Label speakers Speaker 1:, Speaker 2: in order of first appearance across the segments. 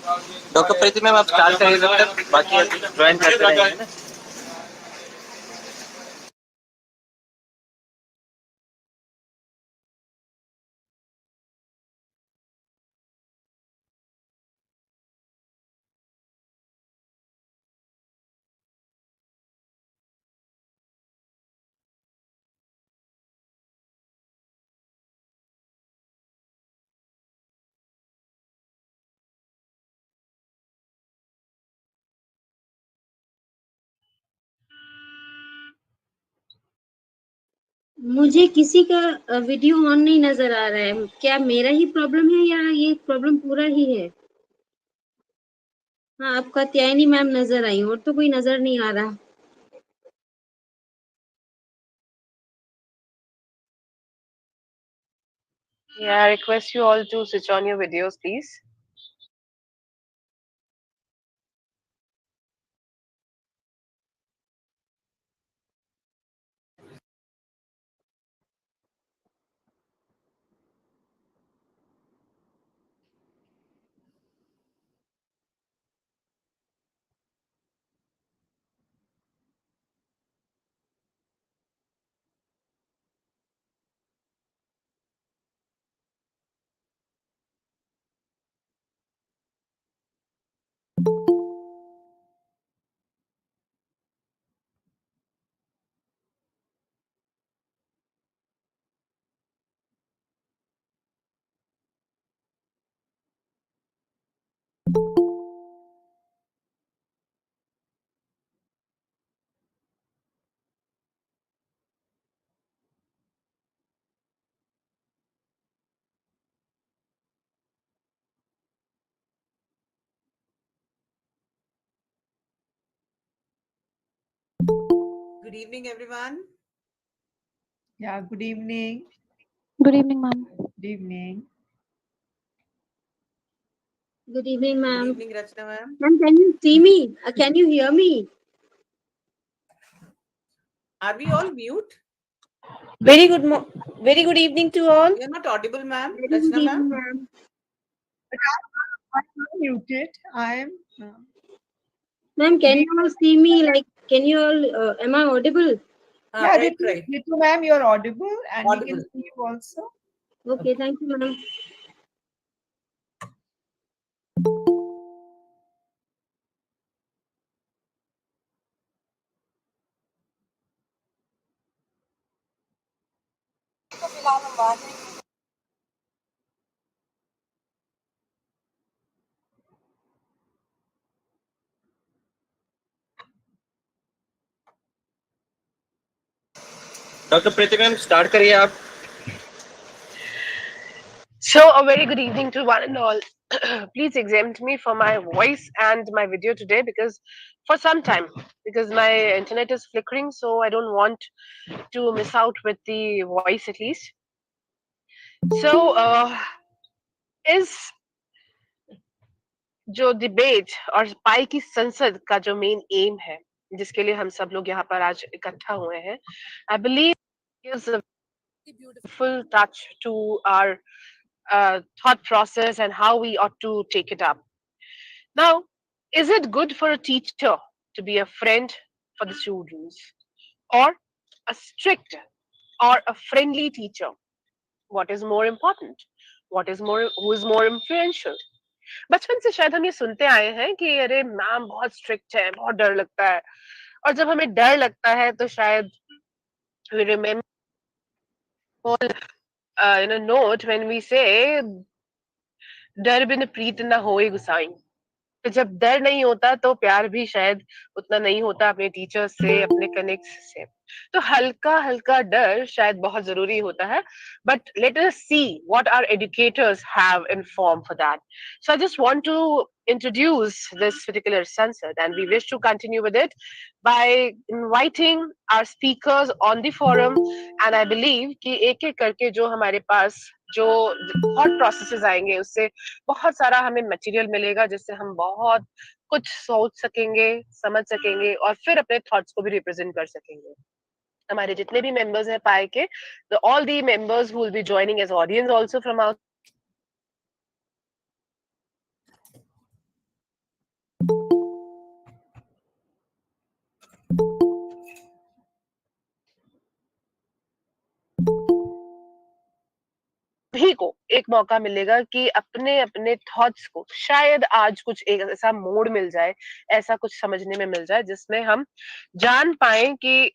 Speaker 1: Doctor Preeti ma'am आप start करिए जब तक बाकी ज्वाइन करते रहेंगे ना।
Speaker 2: मुझे किसी का वीडियो ऑन नहीं नजर आ रहा है। क्या मेरा ही प्रॉब्लम है या ये प्रॉब्लम पूरा ही है? हाँ, आपका त्यानी मैम नजर आई और तो कोई नजर नहीं आ रहा।
Speaker 3: Yeah, I request you all to switch on your videos, please.
Speaker 4: Good evening, everyone.
Speaker 5: Yeah, good evening.
Speaker 6: Good evening, ma'am.
Speaker 5: Good evening.
Speaker 2: Good evening,
Speaker 4: Good
Speaker 2: ma'am.
Speaker 4: evening, Rachna ma'am.
Speaker 2: Ma'am, can you see me? Can you hear me?
Speaker 4: Are we all mute?
Speaker 7: Very good evening to all.
Speaker 4: You're not audible, ma'am.
Speaker 2: Very good
Speaker 4: Rachna
Speaker 2: evening,
Speaker 4: ma'am.
Speaker 2: ma'am.
Speaker 5: I'm not muted. I am.
Speaker 2: Ma'am, can you all see me? Like, can you all? Am I audible?
Speaker 5: Yeah,
Speaker 4: Right.
Speaker 5: Ritu ma'am, you're audible and we
Speaker 4: Audible.
Speaker 5: can see you also.
Speaker 2: Okay, thank you, ma'am.
Speaker 1: Doctor Preeti ma'am start करिए आप।
Speaker 3: So, a very good evening to one and all. Please exempt me for my voice and my video today because for some time, because my internet is flickering, so I don't want to miss out with the voice at least. So, is जो debate और पाई की संसद का जो main M है जिसके लिए हम सब लोग यहाँ पर आज इकट्ठा हुए हैं, I believe gives a beautiful touch to our thought process and how we ought to take it up. Now, is it good for a teacher to be a friend for the students or a strict or a friendly teacher? What is more important? What is more, who is more influential? बचपन से शायद हम ये सुनते आए हैं कि अरे मैम बहुत स्ट्रिक्ट है, बहुत डर लगता है, और जब हमें डर लगता है तो शायद we remember note when we say डर बिन प्रीत न होए गुसाई। तो जब डर नहीं होता तो प्यार भी शायद उतना नहीं होता अपने टीचर्स से, अपने कनेक्ट से। तो हल्का हल्का डर शायद बहुत जरूरी होता है, but let us see what our educators have inform for that. So I just want to introduce this particular sunset and we wish to continue with it by inviting our speakers on the forum, and I believe कि एक एक करके जो हमारे पास जो thought processes आएंगे उससे बहुत सारा हमें मटेरियल मिलेगा जिससे हम बहुत कुछ सोच सकेंगे, समझ सकेंगे और फिर अपने थॉट्स को भी रिप्रेजेंट कर सकेंगे। हमारे जितने भी मेंबर्स हैं पाए के, all the members who will be joining as audience also from our सभी को एक मौका मिलेगा कि अपने अपने थॉट्स को शायद आज कुछ एक ऐसा मोड़ मिल जाए, ऐसा कुछ समझने में मिल जाए जिसमें हम जान पाए कि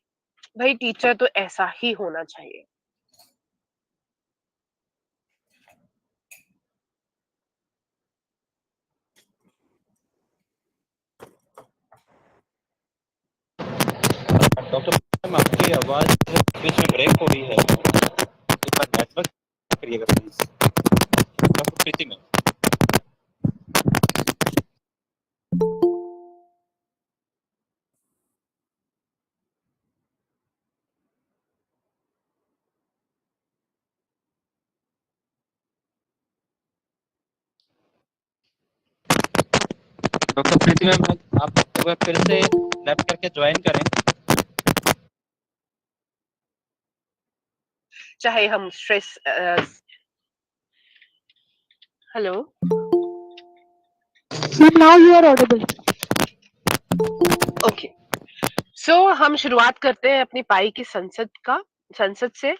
Speaker 3: भाई टीचर तो ऐसा ही होना चाहिए।
Speaker 1: डॉक्टर मैम, आपकी आवाज बीच में ब्रेक हो रही है, एक बार नेटवर्क करिएगा please. Doctor Preeti ma'am. Doctor Preeti ma'am, आप एक बार फिर से लैब करके ज्वाइन करें।
Speaker 3: चाहे हम stress, hello
Speaker 6: Ma'am, now you are audible.
Speaker 3: Okay, so हम शुरुआत करते हैं अपनी पाई की संसद से।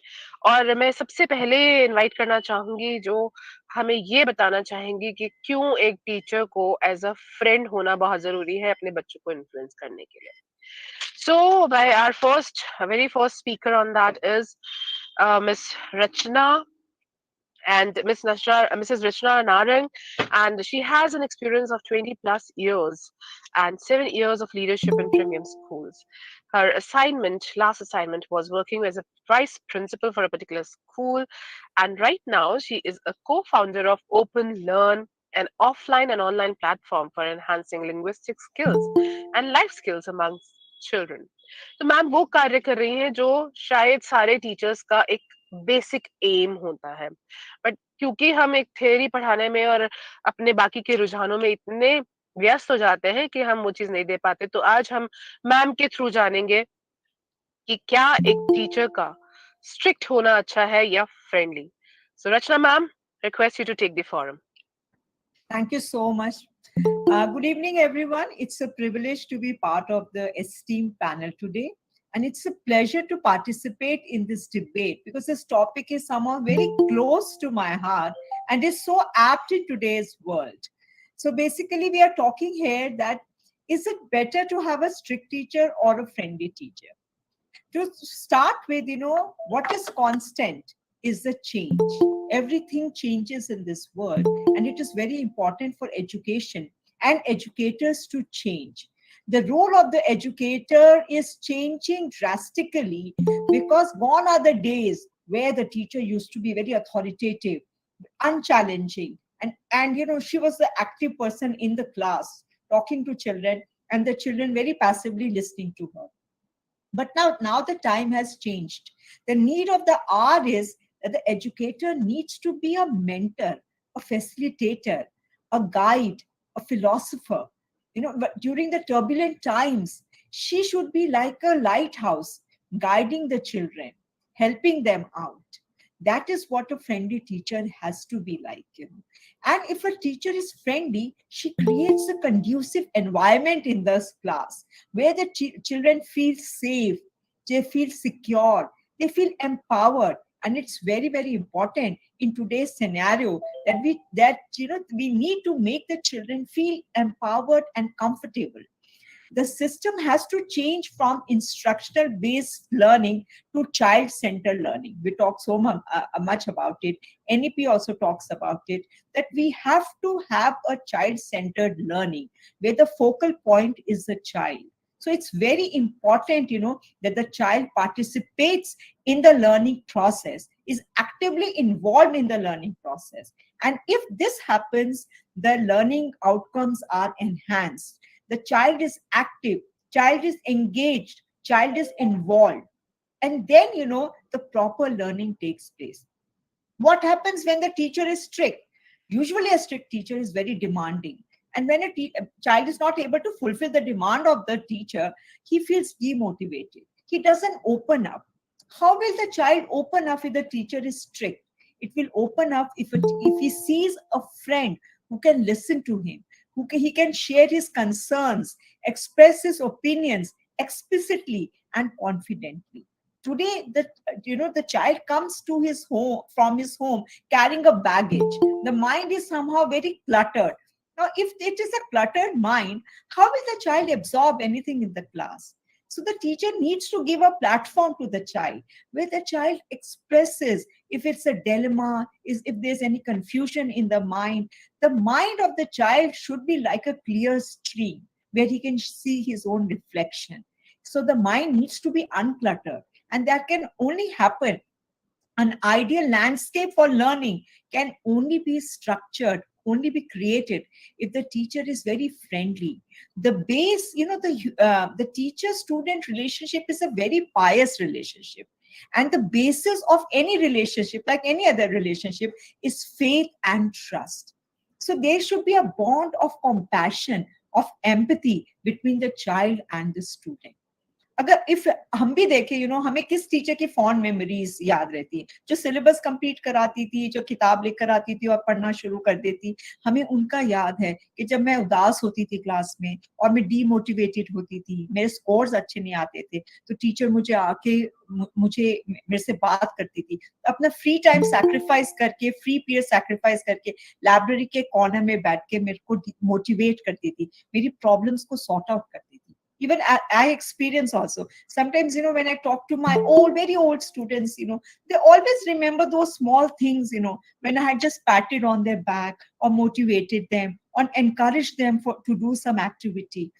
Speaker 3: और मैं सबसे पहले इनवाइट करना चाहूंगी जो हमें ये बताना चाहेंगी कि क्यों एक टीचर को एज अ फ्रेंड होना बहुत जरूरी है अपने बच्चों को इन्फ्लुएंस करने के लिए। So by our very first speaker on that is miss Rachna and Mrs. Rachna Narang, and she has an experience of 20 plus years and 7 years of leadership in premium schools. Her last assignment, was working as a vice principal for a particular school, and right now she is a co-founder of Open Learn, an offline and online platform for enhancing linguistic skills and life skills among children. तो ma'am वो कार्य कर रही हैं जो शायद सारे teachers का एक बेसिक एम होता है, बट क्योंकि हम एक थ्योरी पढ़ाने में और अपने बाकी के रुझानों में इतने व्यस्त हो जाते हैं कि हम वो चीज नहीं दे पाते। तो आज हम मैम के थ्रू जानेंगे कि क्या एक टीचर का स्ट्रिक्ट होना अच्छा है या friendly. So Rachna ma'am, request you to take the forum.
Speaker 5: Thank you so much. Good evening, everyone. It's a privilege to be part of the esteemed panel today. And it's a pleasure to participate in this debate because this topic is somehow very close to my heart and is so apt in today's world. So basically, we are talking here that is it better to have a strict teacher or a friendly teacher? To start with, what is constant is the change. Everything changes in this world, and it is very important for education and educators to change. The role of the educator is changing drastically because gone are the days where the teacher used to be very authoritative, unchallenging, and she was the active person in the class talking to children, and the children very passively listening to her. But now the time has changed. The need of the hour is that the educator needs to be a mentor, a facilitator, a guide, a philosopher. But during the turbulent times, she should be like a lighthouse, guiding the children, helping them out. That is what a friendly teacher has to be like. And if a teacher is friendly, she creates a conducive environment in this class where the children feel safe, they feel secure, they feel empowered. And it's very, very important in today's scenario that we need to make the children feel empowered and comfortable. The system has to change from instructional based learning to child centered learning. We talk so much about it. NEP also talks about it, that we have to have a child centered learning where the focal point is the child. So it's very important, that the child participates in the learning process, is actively involved in the learning process. And if this happens, the learning outcomes are enhanced. The child is active, child is engaged, child is involved. And then, the proper learning takes place. What happens when the teacher is strict? Usually a strict teacher is very demanding. And when a child is not able to fulfill the demand of the teacher, he feels demotivated. He doesn't open up. How will the child open up if the teacher is strict? It will open up if he sees a friend who can listen to him, he can share his concerns, express his opinions explicitly and confidently. Today, the child comes to his home from his home carrying a baggage. The mind is somehow very cluttered. Now, if it is a cluttered mind, how will the child absorb anything in the class? So the teacher needs to give a platform to the child where the child expresses if it's a dilemma, if there's any confusion in the mind. The mind of the child should be like a clear stream where he can see his own reflection. So the mind needs to be uncluttered, and that can only happen. An ideal landscape for learning can only be structured, only be created if the teacher is very friendly. The base, the teacher-student relationship is a very pious relationship. And the basis of any relationship, like any other relationship, is faith and trust. So there should be a bond of compassion, of empathy between the child and the student. अगर if हम भी देखें हमें किस teacher की fond memories याद रहती है, जो सिलेबस कंप्लीट कराती थी, जो किताब लेकर आती थी और पढ़ना शुरू कर देती, हमें उनका याद है कि जब मैं उदास होती थी क्लास में और मैं डीमोटिवेटेड होती थी, मेरे स्कोर्स अच्छे नहीं आते थे, तो टीचर मुझे आके मेरे से बात करती थी, अपना फ्री टाइम सैक्रिफाइस करके, फ्री पीरियड सैक्रिफाइस करके लाइब्रेरी के कॉर्नर में बैठ के मेरे को मोटिवेट करती थी, मेरी प्रॉब्लम्स को सॉर्ट आउट करती थी. Even I experience also. Sometimes, when I talk to my very old students, they always remember those small things, when I had just patted on their back or motivated them or encouraged them to do some activity.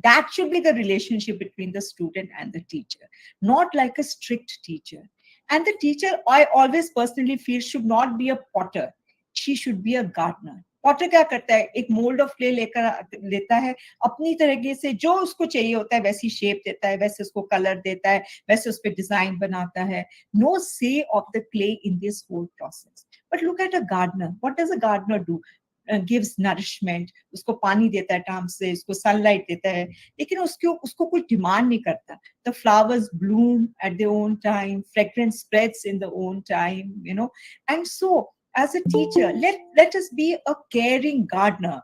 Speaker 5: That should be the relationship between the student and the teacher, not like a strict teacher. And the teacher, I always personally feel, should not be a potter. She should be a gardener. Potter क्या करता है, एक mould of clay लेता है, अपनी तरीके से जो उसको चाहिए होता है वैसी शेप देता है, वैसे उसको कलर देता है, वैसे उस पर डिजाइन बनाता है. No say of the clay in this whole process. But look at a gardener. What does a gardener do? Gives nourishment, उसको पानी देता है टाइम से, उसको सनलाइट देता है, लेकिन उसको कोई डिमांड नहीं करता. The flowers Bloom eight their own time, fragrance spreads in the own time, and so as a teacher, let us be a caring gardener,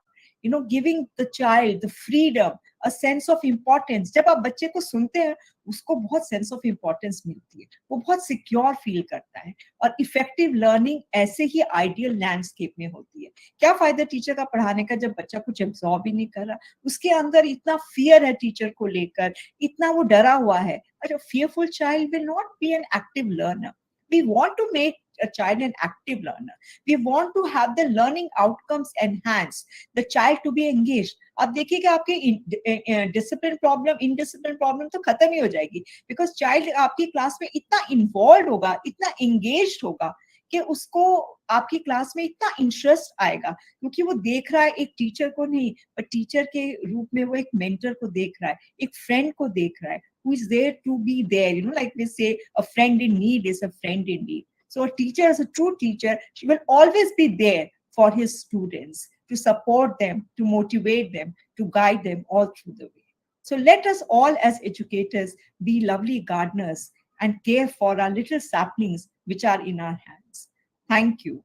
Speaker 5: giving the child the freedom, a sense of importance. जब आप बच्चे को सुनते हैं, उसको बहुत sense of importance मिलती है, वो बहुत सिक्योर फील करता है, और इफेक्टिव लर्निंग ऐसे ही आइडियल लैंडस्केप में होती है. क्या फायदा टीचर का पढ़ाने का जब बच्चा कुछ एब्जॉर्ब ही नहीं कर रहा, उसके अंदर इतना फियर है टीचर को लेकर, इतना वो डरा हुआ है. अच्छा, fearful child will not be an active learner. We want to make a child an active learner. We want to have the learning outcomes enhanced, the child to be engaged. आप देखिएगा आपके डिसिप्लिन प्रॉब्लम, इनडिसिप्लिन प्रॉब्लम तो खत्म ही हो जाएगी, because child आपकी class में इतना इन्वॉल्व होगा, इतना एंगेज्ड होगा कि उसको आपकी क्लास में इतना इंटरेस्ट आएगा, क्योंकि वो देख रहा है एक टीचर को नहीं, पर टीचर के रूप में वो एक मेंटर को देख रहा है, एक फ्रेंड को देख रहा है, who is there to be there, like we say, a friend in need is a friend in need. So a teacher, as a true teacher, she will always be there for his students, to support them, to motivate them, to guide them all through the way. So let us all as educators be lovely gardeners and care for our little saplings which are in our hands. Thank you.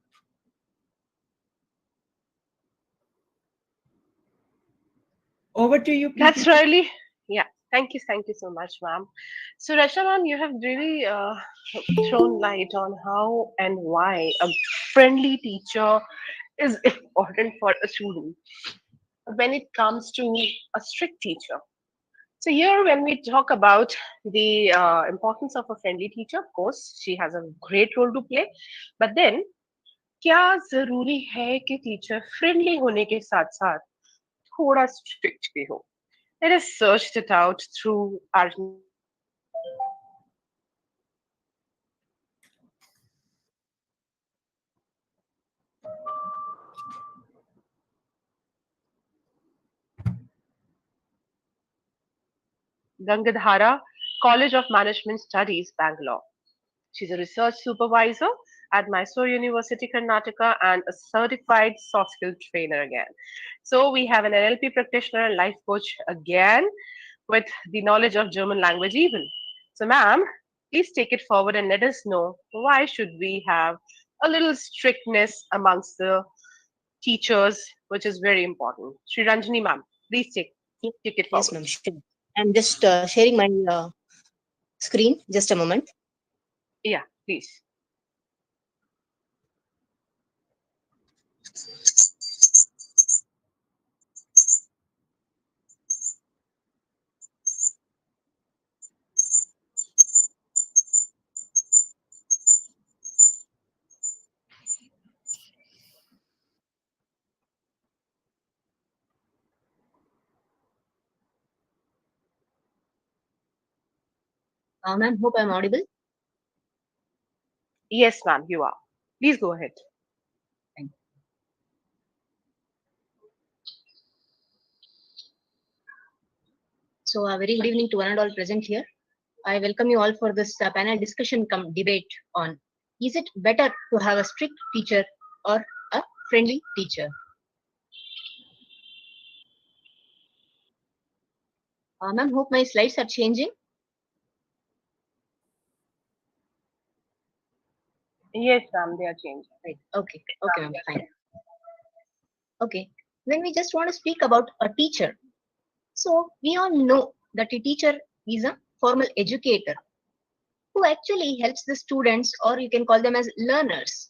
Speaker 5: Over to you, Prithvi.
Speaker 3: That's really, yeah. Thank you so much, ma'am. So, Rasha, ma'am, you have really thrown light on how and why a friendly teacher is important for a student when it comes to a strict teacher. So, here, when we talk about the importance of a friendly teacher, of course, she has a great role to play. But then, क्या जरूरी है कि teacher friendly होने के साथ साथ थोड़ा strict भी हो? Let us search it out through our Gangadhara College of Management Studies, Bangalore. She's a research supervisor at Mysore University, Karnataka, and a certified soft skill trainer again. So we have an NLP practitioner and life coach again with the knowledge of German language even. So ma'am, please take it forward and let us know why should we have a little strictness amongst the teachers, which is very important. Shri Ranjani ma'am, please take it forward.
Speaker 7: Yes, ma'am. Sure. I'm just sharing my screen. Just a moment.
Speaker 3: Yeah, please.
Speaker 2: Ma'am, hope I'm audible.
Speaker 3: Yes, ma'am, you are. Please go ahead.
Speaker 2: So, a very good evening to one and all present here. I welcome you all for this panel discussion debate on, is it better to have a strict teacher or a friendly teacher? Ma'am, hope my slides are changing.
Speaker 3: Yes, ma'am, they are changing.
Speaker 2: Right. Okay, ma'am, fine. Okay, when we just want to speak about a teacher, so we all know that a teacher is a formal educator who actually helps the students, or you can call them as learners,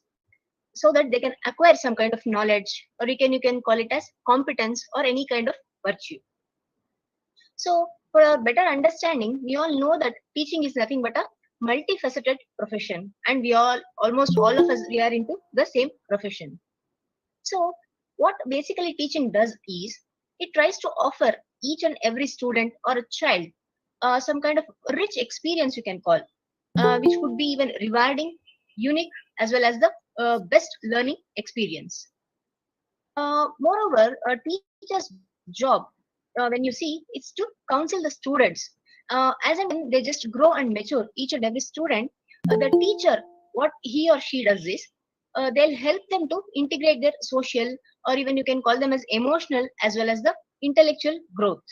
Speaker 2: so that they can acquire some kind of knowledge, or you can call it as competence or any kind of virtue. So for a better understanding, we all know that teaching is nothing but a multifaceted profession, and we all, almost all of us, we are into the same profession. So what basically teaching does is, it tries to offer each and every student or a child some kind of rich experience, you can call, which could be even rewarding, unique, as well as the best learning experience. Moreover, a teacher's job, when you see, it's to counsel the students. As and when they just grow and mature, each and every student, the teacher, what he or she does is, they'll help them to integrate their social, or even you can call them as emotional, as well as the intellectual growth.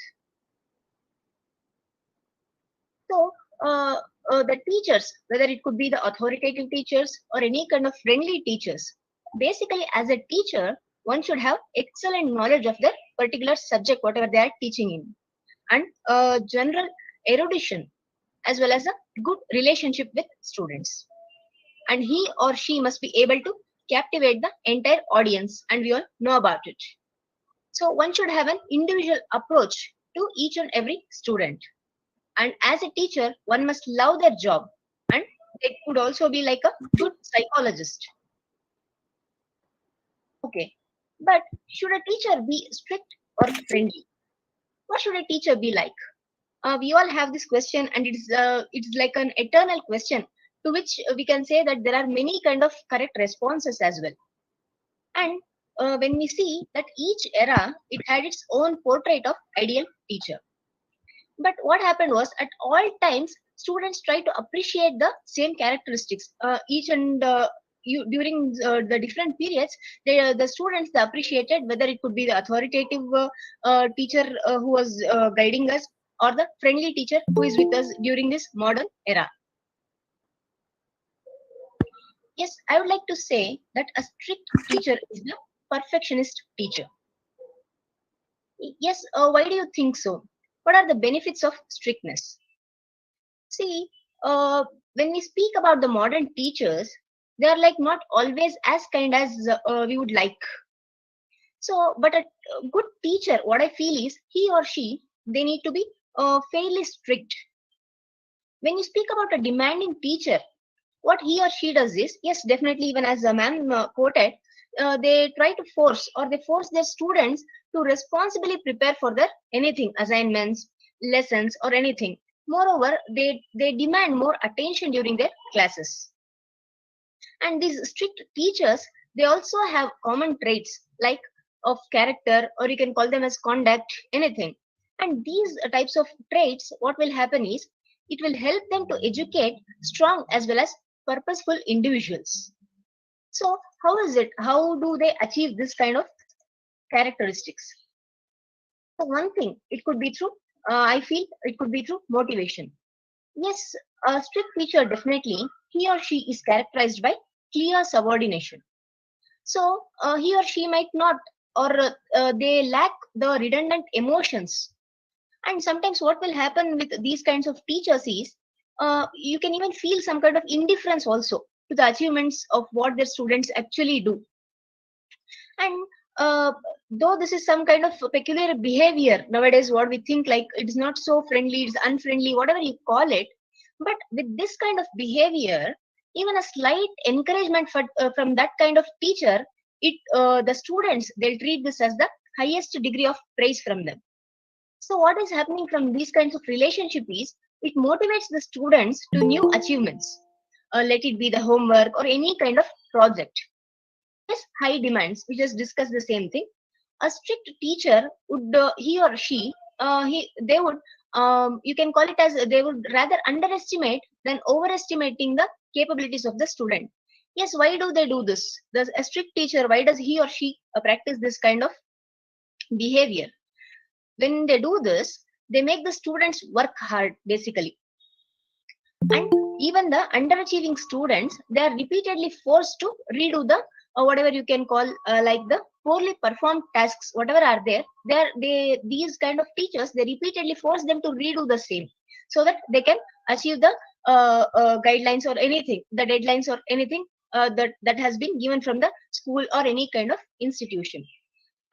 Speaker 2: So, the teachers, whether it could be the authoritative teachers or any kind of friendly teachers, basically, as a teacher, one should have excellent knowledge of their particular subject, whatever they are teaching in, and general erudition, as well as a good relationship with students. And he or she must be able to captivate the entire audience, and we all know about it. So, one should have an individual approach to each and every student. And as a teacher, one must love their job, and they could also be like a good psychologist. Okay, but should a teacher be strict or friendly? What should a teacher be like? We all have this question, and it's like an eternal question, to which we can say that there are many kind of correct responses as well. And when we see that each era, it had its own portrait of ideal teacher. But what happened was, at all times, students try to appreciate the same characteristics. Each and during the different periods, the students, they appreciated whether it could be the authoritative teacher who was guiding us, or the friendly teacher who is with us during this modern era. Yes, I would like to say that a strict teacher is the perfectionist teacher. Yes, why do you think so? What are the benefits of strictness? See, when we speak about the modern teachers, they are like not always as kind as we would like. So, but a good teacher, what I feel is, he or she, they need to be fairly strict. When you speak about a demanding teacher, what he or she does is, yes, definitely, even as a ma'am quoted, they try to force, or they force their students to responsibly prepare for their anything, assignments, lessons, or anything. Moreover, they demand more attention during their classes. And these strict teachers, they also have common traits like of character, or you can call them as conduct, anything. And these types of traits, what will happen is, it will help them to educate strong as well as purposeful individuals. So how is it? How do they achieve this kind of characteristics? So one thing, it could be through, I feel it could be through motivation. Yes, a strict teacher, definitely, he or she is characterized by clear subordination. So he or she might not, or they lack the redundant emotions. And sometimes what will happen with these kinds of teachers is, you can even feel some kind of indifference also to the achievements of what their students actually do. And though this is some kind of peculiar behavior nowadays, what we think like it is not so friendly, it's unfriendly, whatever you call it, but with this kind of behavior, even a slight encouragement from that kind of teacher, the students, they'll treat this as the highest degree of praise from them. So what is happening from these kinds of relationship is it motivates the students to new achievements. Let it be the homework or any kind of project. Yes, high demands. We just discussed the same thing. A strict teacher would he or she they would you can call it as they would rather underestimate than overestimating the capabilities of the student. Yes, why do they do this? A strict teacher, why does he or she practice this kind of behavior? When they do this, they make the students work hard basically. And even the underachieving students, they are repeatedly forced to redo the whatever you can call like the poorly performed tasks, whatever are there. These kind of teachers, they repeatedly force them to redo the same so that they can achieve the guidelines or anything, the deadlines or anything that has been given from the school or any kind of institution.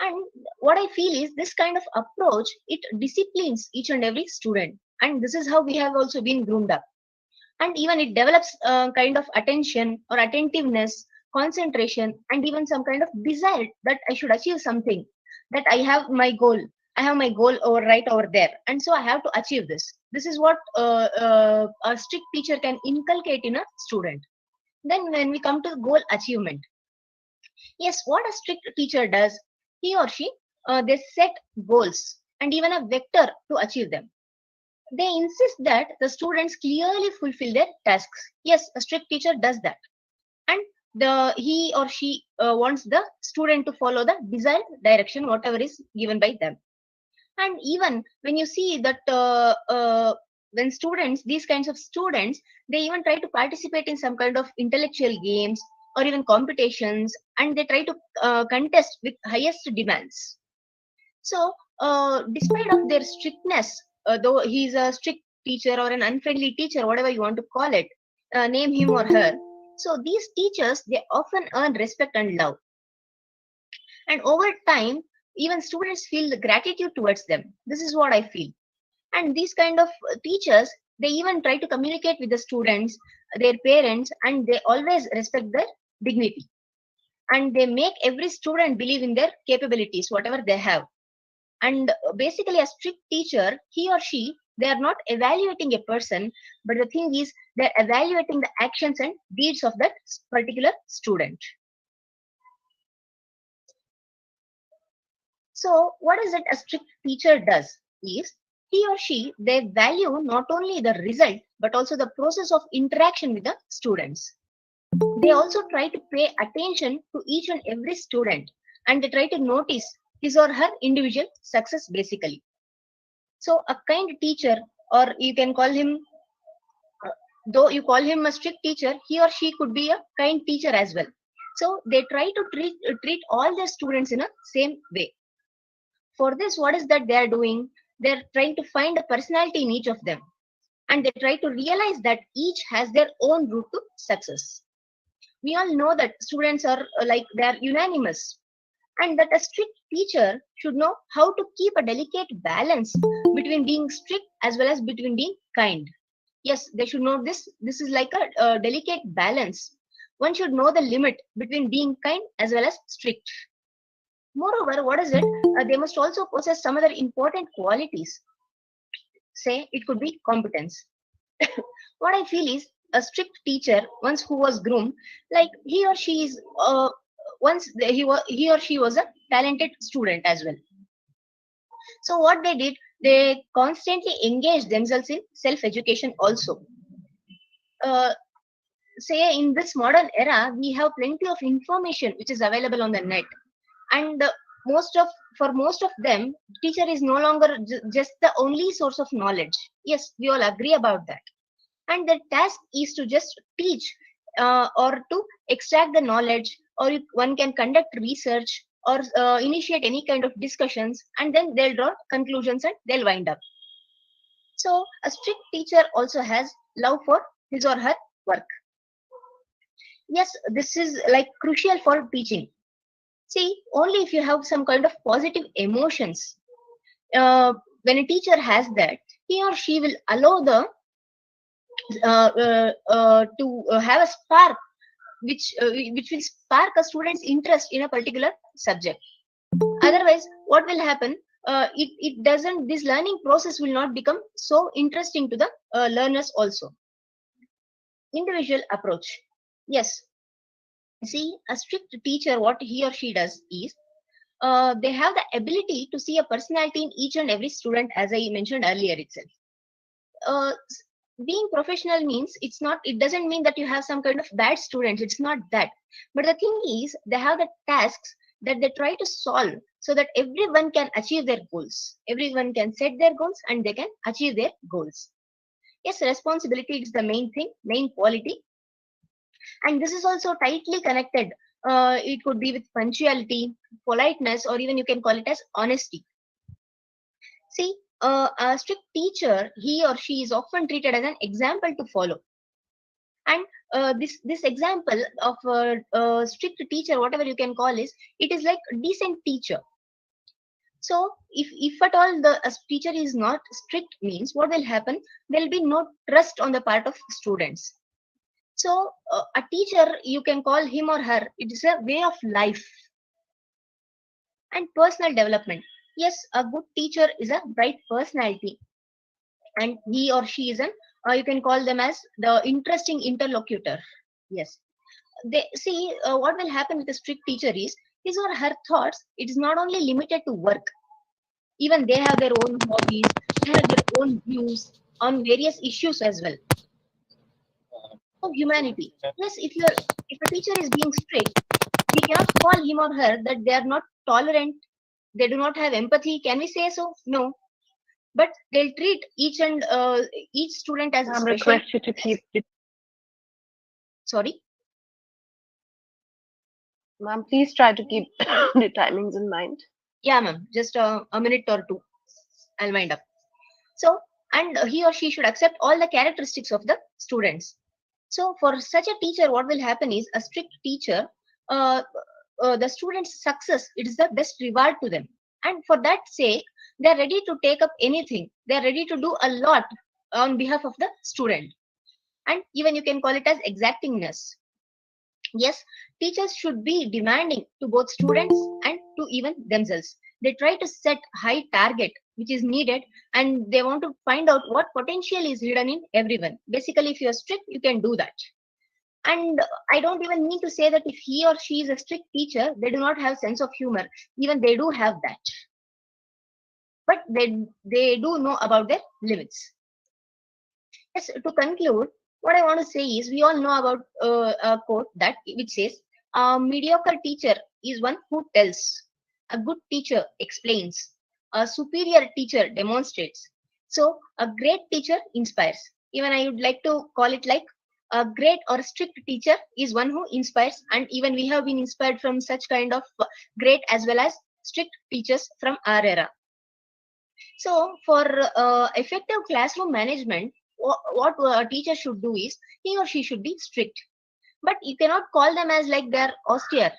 Speaker 2: And what I feel is this kind of approach, it disciplines each and every student. And this is how we have also been groomed up. And even it develops kind of attention or attentiveness, concentration, and even some kind of desire that I should achieve something, that I have my goal over right over there, and so I have to achieve this. This is what a strict teacher can inculcate in a student. Then when we come to goal achievement, yes, what a strict teacher does, he or she, they set goals and even a vector to achieve them. They insist that the students clearly fulfill their tasks. Yes, a strict teacher does that. And he or she wants the student to follow the desired direction, whatever is given by them. And even when you see that when students, these kinds of students, they even try to participate in some kind of intellectual games or even competitions, and they try to contest with highest demands. So despite of their strictness, though he's a strict teacher or an unfriendly teacher, whatever you want to call it, name him or her. So these teachers, they often earn respect and love. And over time, even students feel the gratitude towards them. This is what I feel. And these kind of teachers, they even try to communicate with the students, their parents, and they always respect their dignity. And they make every student believe in their capabilities, whatever they have. And basically, a strict teacher, he or she, they are not evaluating a person, but the thing is, they're evaluating the actions and deeds of that particular student. So, what is it a strict teacher does is, he or she, they value not only the result, but also the process of interaction with the students. They also try to pay attention to each and every student, and they try to notice his or her individual success basically. So a kind teacher, or you can call him, though you call him a strict teacher, he or she could be a kind teacher as well. So they try to treat all their students in a same way. For this, what is that they are doing? They're trying to find a personality in each of them, and they try to realize that each has their own route to success. We all know that students are they are unanimous, and that a strict teacher should know how to keep a delicate balance between being strict as well as between being kind. Yes, they should know this. This is like a delicate balance. One should know the limit between being kind as well as strict. Moreover, what is it? They must also possess some other important qualities. Say, it could be competence. What I feel is a strict teacher, once who was groomed, like he or she is he or she was a talented student as well. So what they did, they constantly engaged themselves in self-education also. Say in this modern era, we have plenty of information which is available on the net, and for most of them, teacher is no longer just the only source of knowledge. Yes, we all agree about that. And the task is to just teach or to extract the knowledge, or one can conduct research or initiate any kind of discussions, and then they'll draw conclusions and they'll wind up. So a strict teacher also has love for his or her work. Yes, this is like crucial for teaching. See, only if you have some kind of positive emotions, when a teacher has that, he or she will allow the to have a spark which will spark a student's interest in a particular subject. Otherwise, what will happen? It doesn't. This learning process will not become so interesting to the learners also. Individual approach. Yes. See, a strict teacher, what he or she does is they have the ability to see a personality in each and every student, as I mentioned earlier itself. Uh, Being professional means it doesn't mean that you have some kind of bad students. It's not that. But the thing is, they have the tasks that they try to solve so that everyone can achieve their goals. Everyone can set their goals and they can achieve their goals. Yes, responsibility is the main thing, main quality. And this is also tightly connected. It could be with punctuality, politeness, or even you can call it as honesty. See, a strict teacher, he or she is often treated as an example to follow. And this example of a strict teacher, whatever you can call is, it is like a decent teacher. So if at all the teacher is not strict, means what will happen? There will be no trust on the part of students. So a teacher, you can call him or her, it is a way of life. And personal development. Yes, a good teacher is a bright personality, and he or she is an you can call them as the interesting interlocutor. Yes, they see what will happen with a strict teacher is his or her thoughts. It is not only limited to work. Even they have their own hobbies, they have their own views on various issues as well. So humanity. Yes, if a teacher is being strict, we cannot call him or her that they are not tolerant, they do not have empathy. Can we say so? No. But they'll treat each student as a
Speaker 3: Ma'am,
Speaker 2: special.
Speaker 3: request you to keep it.
Speaker 2: Sorry.
Speaker 3: Ma'am, please try to keep the timings in mind.
Speaker 2: Yeah, ma'am. Just a minute or two. I'll wind up. So, and he or she should accept all the characteristics of the students. So, for such a teacher, what will happen is a strict teacher, uh, the students' success, it is the best reward to them. And for that sake, they are ready to take up anything. They are ready to do a lot on behalf of the student. And even you can call it as exactingness. Yes, teachers should be demanding to both students and to even themselves. They try to set high target which is needed, and they want to find out what potential is hidden in everyone. Basically, if you're strict, you can do that. And I don't even mean to say that if he or she is a strict teacher, they do not have sense of humor. Even they do have that. But they do know about their limits. Yes, to conclude, what I want to say is we all know about a quote that which says, "A mediocre teacher is one who tells. A good teacher explains. A superior teacher demonstrates. So a great teacher inspires." Even I would like to call it like a great or strict teacher is one who inspires, and even we have been inspired from such kind of great as well as strict teachers from our era. So, for effective classroom management, what a teacher should do is he or she should be strict, but you cannot call them as like they're austere.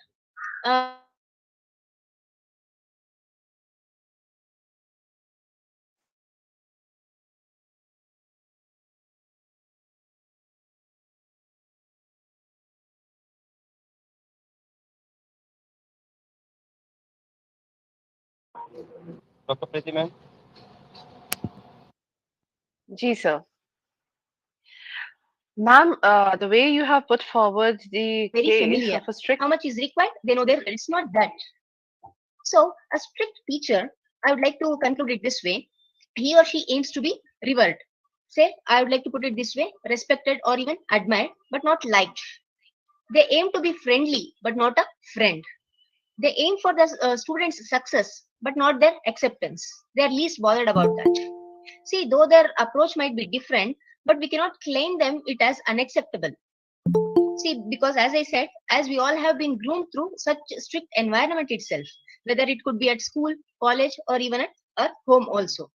Speaker 1: Dr. Prithvi, ma'am.
Speaker 3: Ji, sir. Ma'am, the way you have put forward the
Speaker 2: Very
Speaker 3: case
Speaker 2: familiar.
Speaker 3: of a strict.
Speaker 2: How much is required? They know there. It's not that. So, a strict teacher, I would like to conclude it this way: he or she aims to be revered. Say, I would like to put it this way: respected or even admired, but not liked. They aim to be friendly, but not a friend. They aim for the students' success, but not their acceptance. They are least bothered about that. See, though their approach might be different, but we cannot claim them it as unacceptable. See, because as I said, as we all have been groomed through such strict environment itself, whether it could be at school, college, or even at our home also.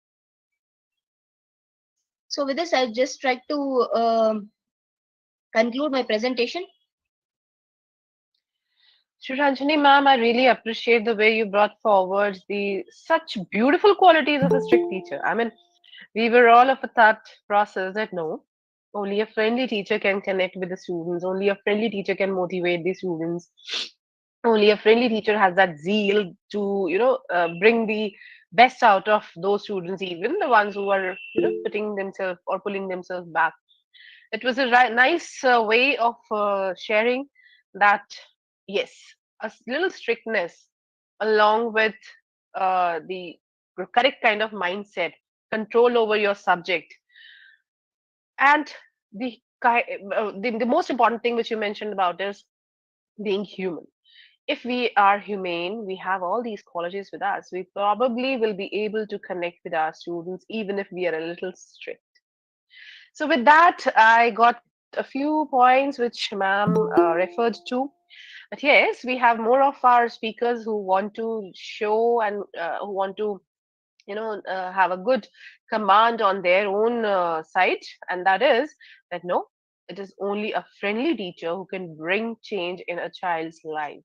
Speaker 2: So with this, I'll just try to conclude my presentation.
Speaker 3: Shriranjani ma'am, I really appreciate the way you brought forward the such beautiful qualities of a strict teacher. I mean, we were all of a thought process that no, only a friendly teacher can connect with the students, only a friendly teacher can motivate the students, only a friendly teacher has that zeal to, bring the best out of those students, even the ones who are, putting themselves or pulling themselves back. It was a nice way of sharing that, yes, little strictness along with the correct kind of mindset, control over your subject, and the most important thing which you mentioned about is being human. If we are humane, we have all these qualities with us, we probably will be able to connect with our students even if we are a little strict. So with that, I got a few points which ma'am referred to. But yes, we have more of our speakers who want to show and who want to, have a good command on their own site, and that is that no, it is only a friendly teacher who can bring change in a child's life.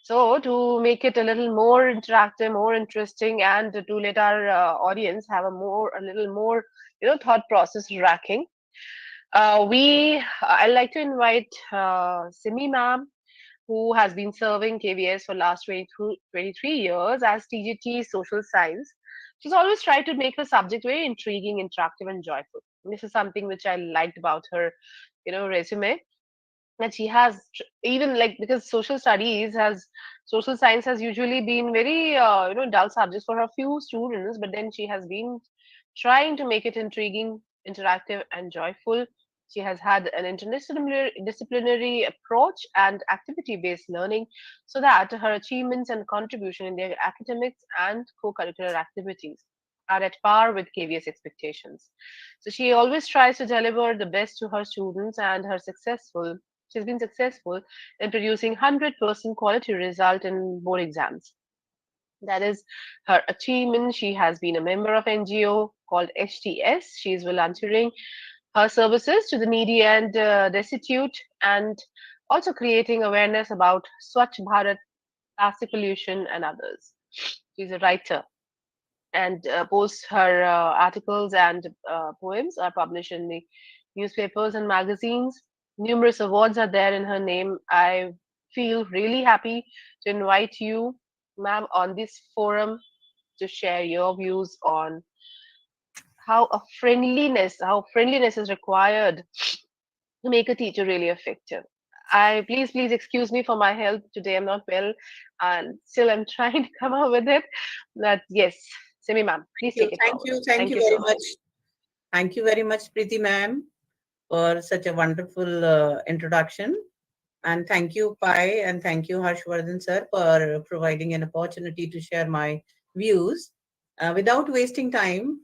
Speaker 3: So, to make it a little more interactive, more interesting, and to let our audience have a little more, thought process racking, I'd like to invite Simi ma'am, who has been serving KVS for last 23 years as TGT Social Science. She's always tried to make her subject very intriguing, interactive, and joyful. This is something which I liked about her, resume, that she has even like, because social science has usually been very dull subjects for a few students, but then she has been trying to make it intriguing, interactive, and joyful. She has had an interdisciplinary approach and activity based learning so that her achievements and contribution in their academics and co-curricular activities are at par with KVS expectations. So she always tries to deliver the best to her students, and she's been successful in producing 100% quality result in board exams. That is her achievement. She has been a member of NGO called HTS. She is volunteering her services to the needy and destitute, and also creating awareness about Swachh Bharat, plastic pollution, and others. She's a writer, and posts her articles and poems are published in the newspapers and magazines. Numerous awards are there in her name. I feel really happy to invite you, ma'am, on this forum to share your views on how friendliness is required to make a teacher really effective. I please excuse me for my health today. I'm not well, and still I'm trying to come up with it. But yes, Simi ma'am, please take it forward.
Speaker 4: Thank
Speaker 3: Thank
Speaker 4: you
Speaker 3: you
Speaker 4: very
Speaker 3: so much.
Speaker 4: much. Thank you very much, Preeti ma'am, for such a wonderful introduction. And thank you, Pai, and thank you, Harshvardhan sir, for providing an opportunity to share my views. Without wasting time,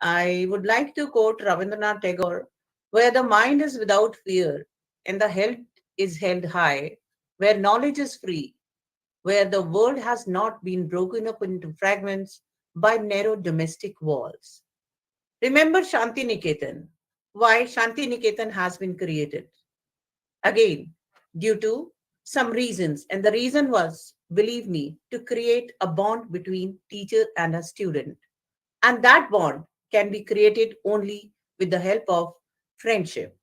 Speaker 4: I would like to quote Rabindranath Tagore, where the mind is without fear and the head is held high, where knowledge is free, where the world has not been broken up into fragments by narrow domestic walls. Remember Shanti Niketan, why Shanti Niketan has been created. Again, due to some reasons. And the reason was, believe me, to create a bond between teacher and a student. And that bond can be created only with the help of friendship.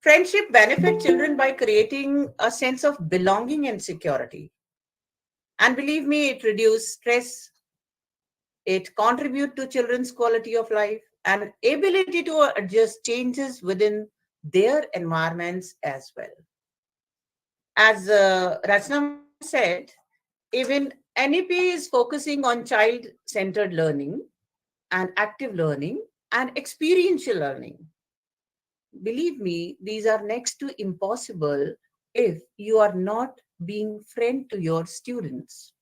Speaker 4: Friendship benefits children by creating a sense of belonging and security. And believe me, it reduces stress, it contributes to children's quality of life and ability to adjust changes within their environments as well. As Rachna ma'am said, even NEP is focusing on child centered learning and active learning and experiential learning. Believe me, these are next to impossible if you are not being friend to your students.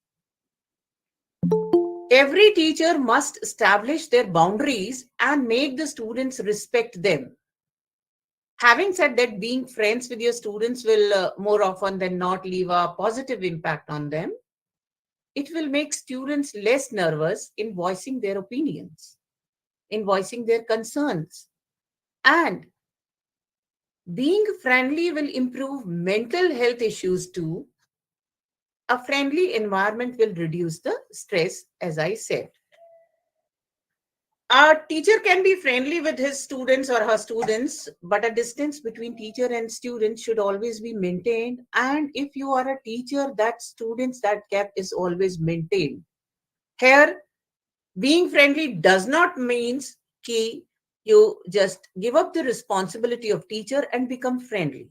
Speaker 4: Every teacher must establish their boundaries and make the students respect them. Having said that, being friends with your students will more often than not leave a positive impact on them. It will make students less nervous in voicing their opinions. in voicing their concerns. And being friendly will improve mental health issues too. A friendly environment will reduce the stress, as I said. A teacher can be friendly with his students or her students, but a distance between teacher and student should always be maintained. And if you are a teacher, that students, that gap is always maintained. Here, being friendly does not means कि you just give up the responsibility of teacher and become friendly.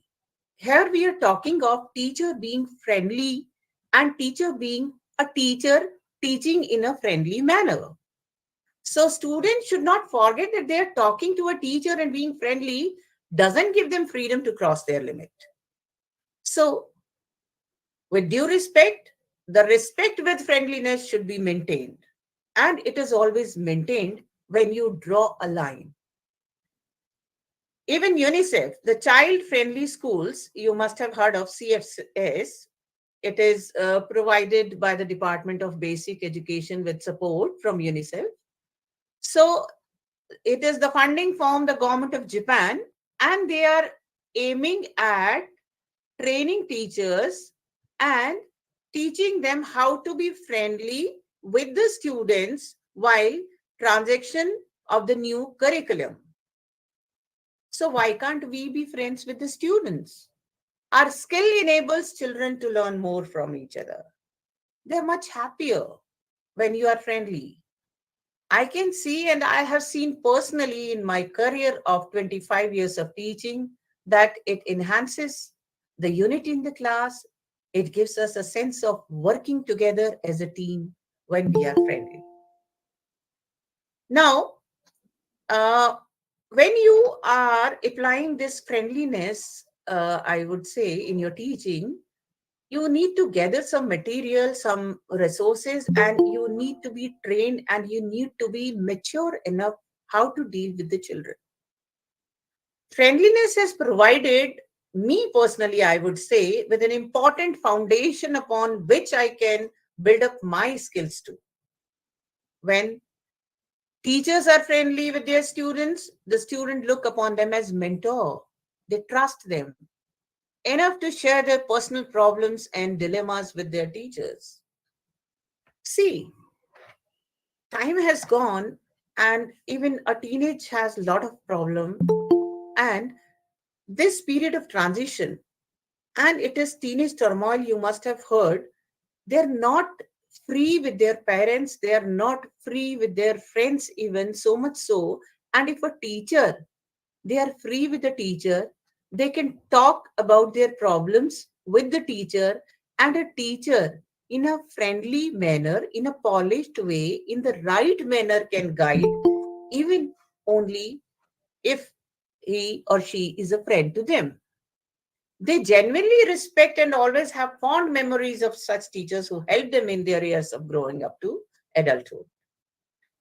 Speaker 4: Here we are talking of teacher being friendly and teacher being a teacher teaching in a friendly manner. So students should not forget that they are talking to a teacher and being friendly doesn't give them freedom to cross their limit. So with due respect, the respect with friendliness should be maintained. And it is always maintained when you draw a line. Even UNICEF, the child-friendly schools, you must have heard of CFS. It is provided by the Department of Basic Education with support from UNICEF. So it is the funding from the government of Japan, and they are aiming at training teachers and teaching them how to be friendly with the students while transaction of the new curriculum. So why can't we be friends with the students? Our skill enables children to learn more from each other. They're much happier when you are friendly. I can see, and I have seen personally in my career of 25 years of teaching, that it enhances the unity in the class. It gives us a sense of working together as a team when we are friendly. Now, uh, when you are applying this friendliness, I would say, in your teaching, you need to gather some material, some resources, and you need to be trained and you need to be mature enough how to deal with the children. Friendliness has provided me personally, I would say, with an important foundation upon which I can build up my skills to. When teachers are friendly with their students, the student look upon them as mentor. They trust them enough to share their personal problems and dilemmas with their teachers. See, time has gone and even a teenage has a lot of problem, and this period of transition, and it is teenage turmoil, you must have heard, they're not free with their parents, they are not free with their friends, even so much so. And if a teacher, they are free with the teacher, they can talk about their problems with the teacher, and a teacher in a friendly manner, in a polished way, in the right manner can guide, even only if he or she is a friend to them. They genuinely respect and always have fond memories of such teachers who helped them in their years of growing up to adulthood.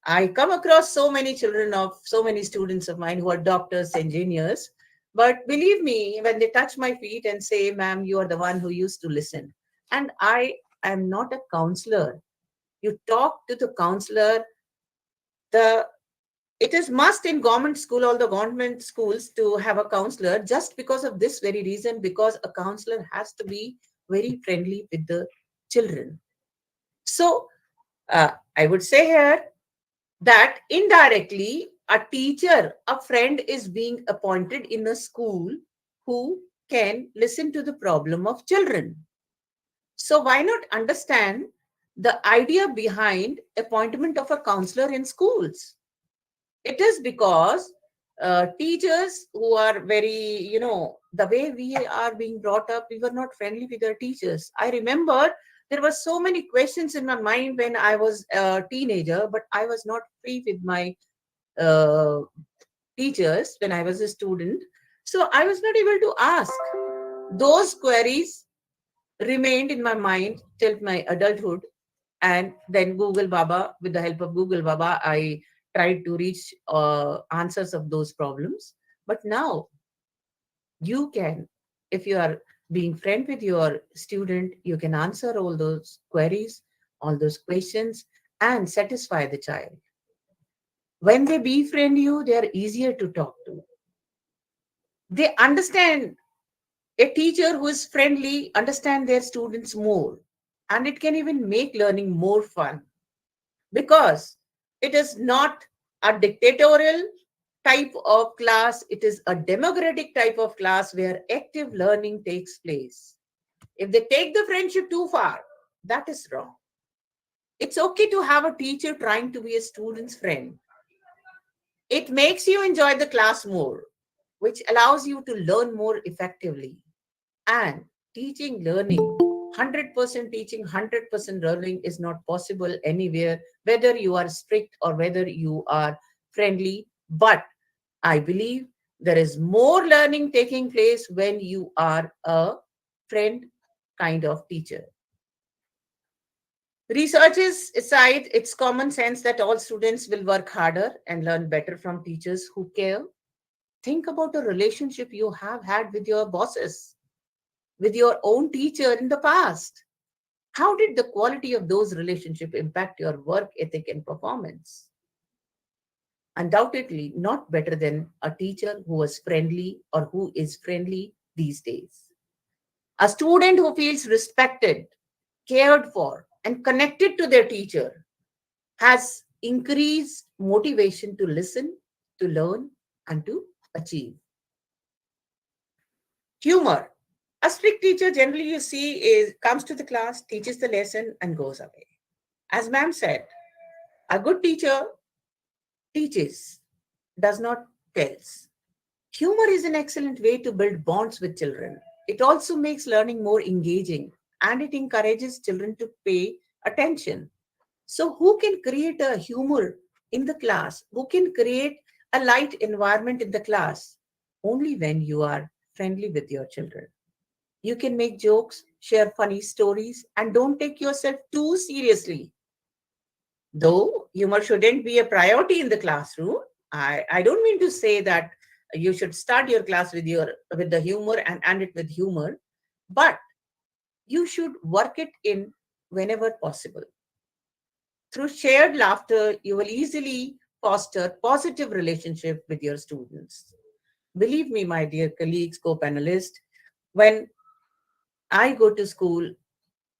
Speaker 4: I come across so many children of so many students of mine who are doctors, engineers, but believe me, when they touch my feet and say, "Ma'am, you are the one who used to listen," and I am not a counselor. You talk to the counselor. The It is must in government school, all the government schools, to have a counselor just because of this very reason, because a counselor has to be very friendly with the children. So I would say here that indirectly a teacher, a friend is being appointed in a school who can listen to the problem of children. So why not understand the idea behind appointment of a counselor in schools? It is because teachers who are very, the way we are being brought up, we were not friendly with our teachers. I remember there were so many questions in my mind when I was a teenager, but I was not free with my uh, teachers when I was a student. So I was not able to ask. Those queries remained in my mind till my adulthood. And then Google Baba, with the help of Google Baba, I tried to reach answers of those problems. But now you can, if you are being friend with your student, you can answer all those queries, all those questions, and satisfy the child. When they befriend you, they are easier to talk to. They understand. A teacher who is friendly understand their students more, and it can even make learning more fun because it is not a dictatorial type of class, it is a democratic type of class where active learning takes place. If they take the friendship too far, that is wrong. It's okay to have a teacher trying to be a student's friend. It makes you enjoy the class more, which allows you to learn more effectively. And teaching learning, 100% teaching, 100% learning is not possible anywhere, whether you are strict or whether you are friendly. But I believe there is more learning taking place when you are a friend kind of teacher. Researches aside, it's common sense that all students will work harder and learn better from teachers who care. Think about the relationship you have had with your bosses, with your own teacher in the past. How did the quality of those relationships impact your work ethic and performance? Undoubtedly, not better than a teacher who was friendly or who is friendly these days. A student who feels respected, cared for, and connected to their teacher has increased motivation to listen, to learn, and to achieve. Humor. A strict teacher generally you see is comes to the class, teaches the lesson, and goes away. As ma'am said, a good teacher teaches, does not tells. Humor is an excellent way to build bonds with children. It also makes learning more engaging and it encourages children to pay attention. So, who can create a humor in the class? Who can create a light environment in the class? Only when you are friendly with your children. You can make jokes, share funny stories, and don't take yourself too seriously. Though humor shouldn't be a priority in the classroom, I don't mean to say that you should start your class with the humor and end it with humor, but you should work it in whenever possible. Through shared laughter, you will easily foster positive relationship with your students. Believe me, my dear colleagues, co-panelists, when I go to school,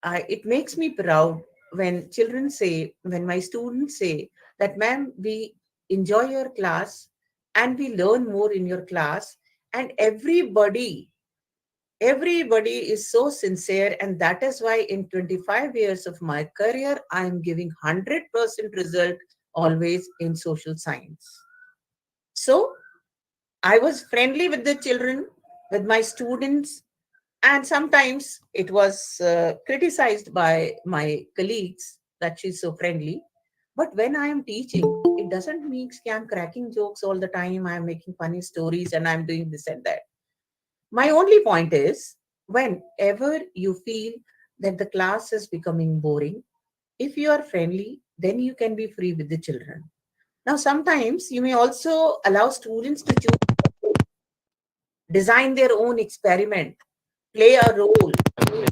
Speaker 4: it makes me proud when my students say that, ma'am, we enjoy your class and we learn more in your class, and everybody is so sincere, and that is why in 25 years of my career, I am giving 100% result always in social science. So I was friendly with the children, with my students, and sometimes it was criticized by my colleagues that she's so friendly. But when I am teaching, it doesn't mean I'm cracking jokes all the time. I'm making funny stories and I'm doing this and that. My only point is whenever you feel that the class is becoming boring, if you are friendly, then you can be free with the children. Now, sometimes you may also allow students to choose, design their own experiment, play a role in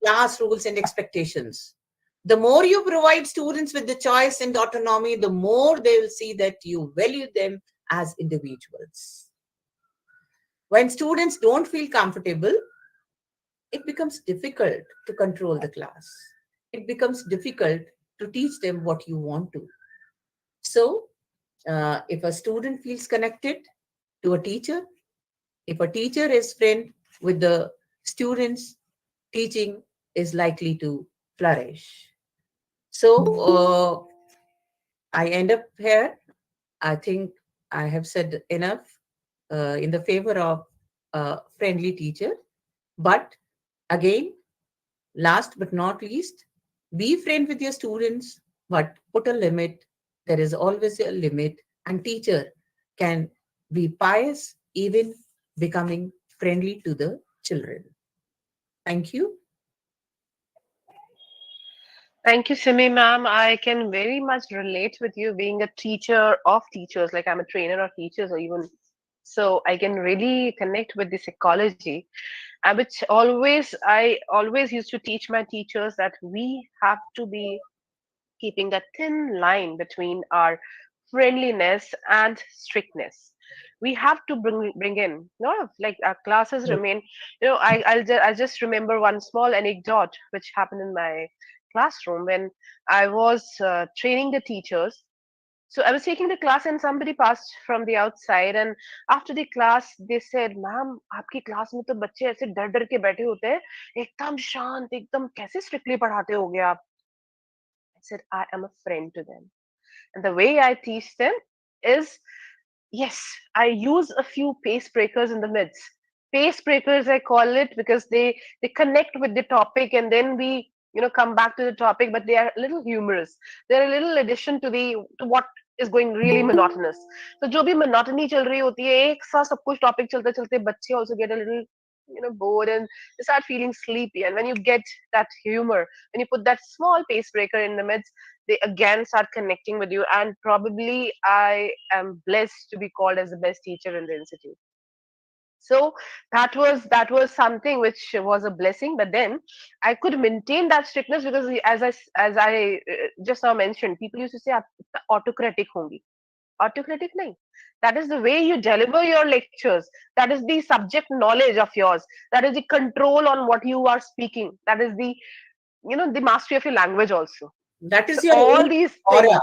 Speaker 4: class rules and expectations. The more you provide students with the choice and autonomy, the more they will see that you value them as individuals. When students don't feel comfortable, it becomes difficult to control the class. It becomes difficult to teach them what you want to. So, if a student feels connected to a teacher, if a teacher is friend with the students, teaching is likely to flourish. So I end up here. I think I have said enough in the favor of a friendly teacher. But again, last but not least, be friend with your students, but put a limit. There is always a limit, and teacher can be pious, even becoming friendly to the children. Thank you.
Speaker 3: Thank you, Simi ma'am. I can very much relate with you being a teacher of teachers, like I'm a trainer of teachers, or even so I can really connect with the psychology, which I always used to teach my teachers that we have to be keeping that thin line between our friendliness, and strictness. We have to bring in, no, like our classes remain. I just remember one small anecdote which happened in my classroom when I was training the teachers. So I was taking the class and somebody passed from the outside, and after the class they said, "Ma'am, आपकी class में तो बच्चे ऐसे डर डर के बैठे होते हैं, एकदम शांत, एकदम कैसे स्ट्रिक्टली पढ़ाते होगे आप?" I said, "I am a friend to them, and the way I teach them is, yes, I use a few pace breakers in the midst. Pace breakers, I call it, because they connect with the topic, and then we come back to the topic, but they are a little humorous. They're a little addition to what is going really monotonous. So जो भी monotony चल रही होती है, एक साथ सब कुछ topic चलते चलते बच्चे also get a little bored, and they start feeling sleepy. And when you get that humor, when you put that small pace breaker in the midst, they again start connecting with you, and probably I am blessed to be called as the best teacher in the institute. So that was something which was a blessing, but then I could maintain that strictness because as I just now mentioned, people used to say "आप autocratic होंगी." Autocratic nahi. That is the way you deliver your lectures. That is the subject knowledge of yours. That is the control on what you are speaking. That is the mastery of your language also.
Speaker 4: That
Speaker 3: So
Speaker 4: is your
Speaker 3: all
Speaker 4: own
Speaker 3: these
Speaker 4: aura.
Speaker 3: things,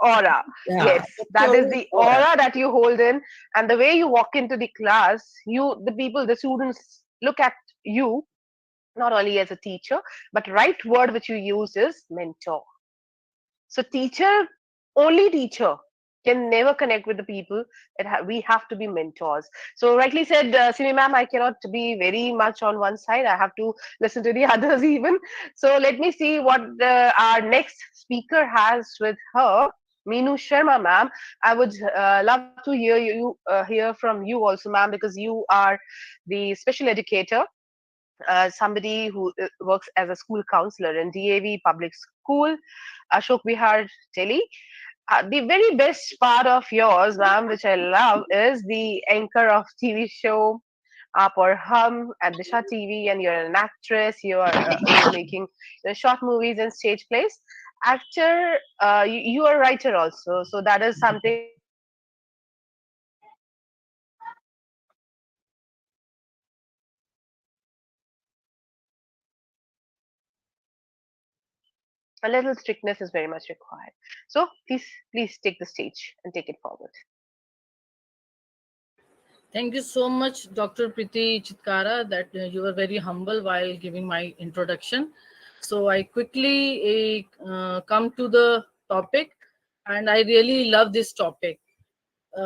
Speaker 3: aura,
Speaker 4: Yeah,
Speaker 3: yes,
Speaker 4: that's
Speaker 3: that
Speaker 4: your
Speaker 3: is
Speaker 4: own
Speaker 3: the
Speaker 4: aura.
Speaker 3: aura that you hold in, and the way you walk into the class, the students look at you not only as a teacher, but right word which you use is mentor. So only teacher can never connect with the people. We have to be mentors. So rightly said, Simi ma'am, I cannot be very much on one side. I have to listen to the others even. So let me see what our next speaker has with her. Meenu Sharma, ma'am. I would love to hear from you also, ma'am, because you are the special educator, somebody who works as a school counselor in DAV Public School, Ashok Vihar, Delhi. The very best part of yours, ma'am, which I love, is the anchor of TV show Aap or Hum at Disha TV, and you're an actress. You're making short movies and stage plays. Actor, you are a writer also, so that is something which is very much required. So let me see what a little strictness is very much required. So please take the stage and take it forward.
Speaker 6: Thank you so much, Dr. Priti Chitkara, that you were very humble while giving my introduction. So I quickly come to the topic, and I really love this topic.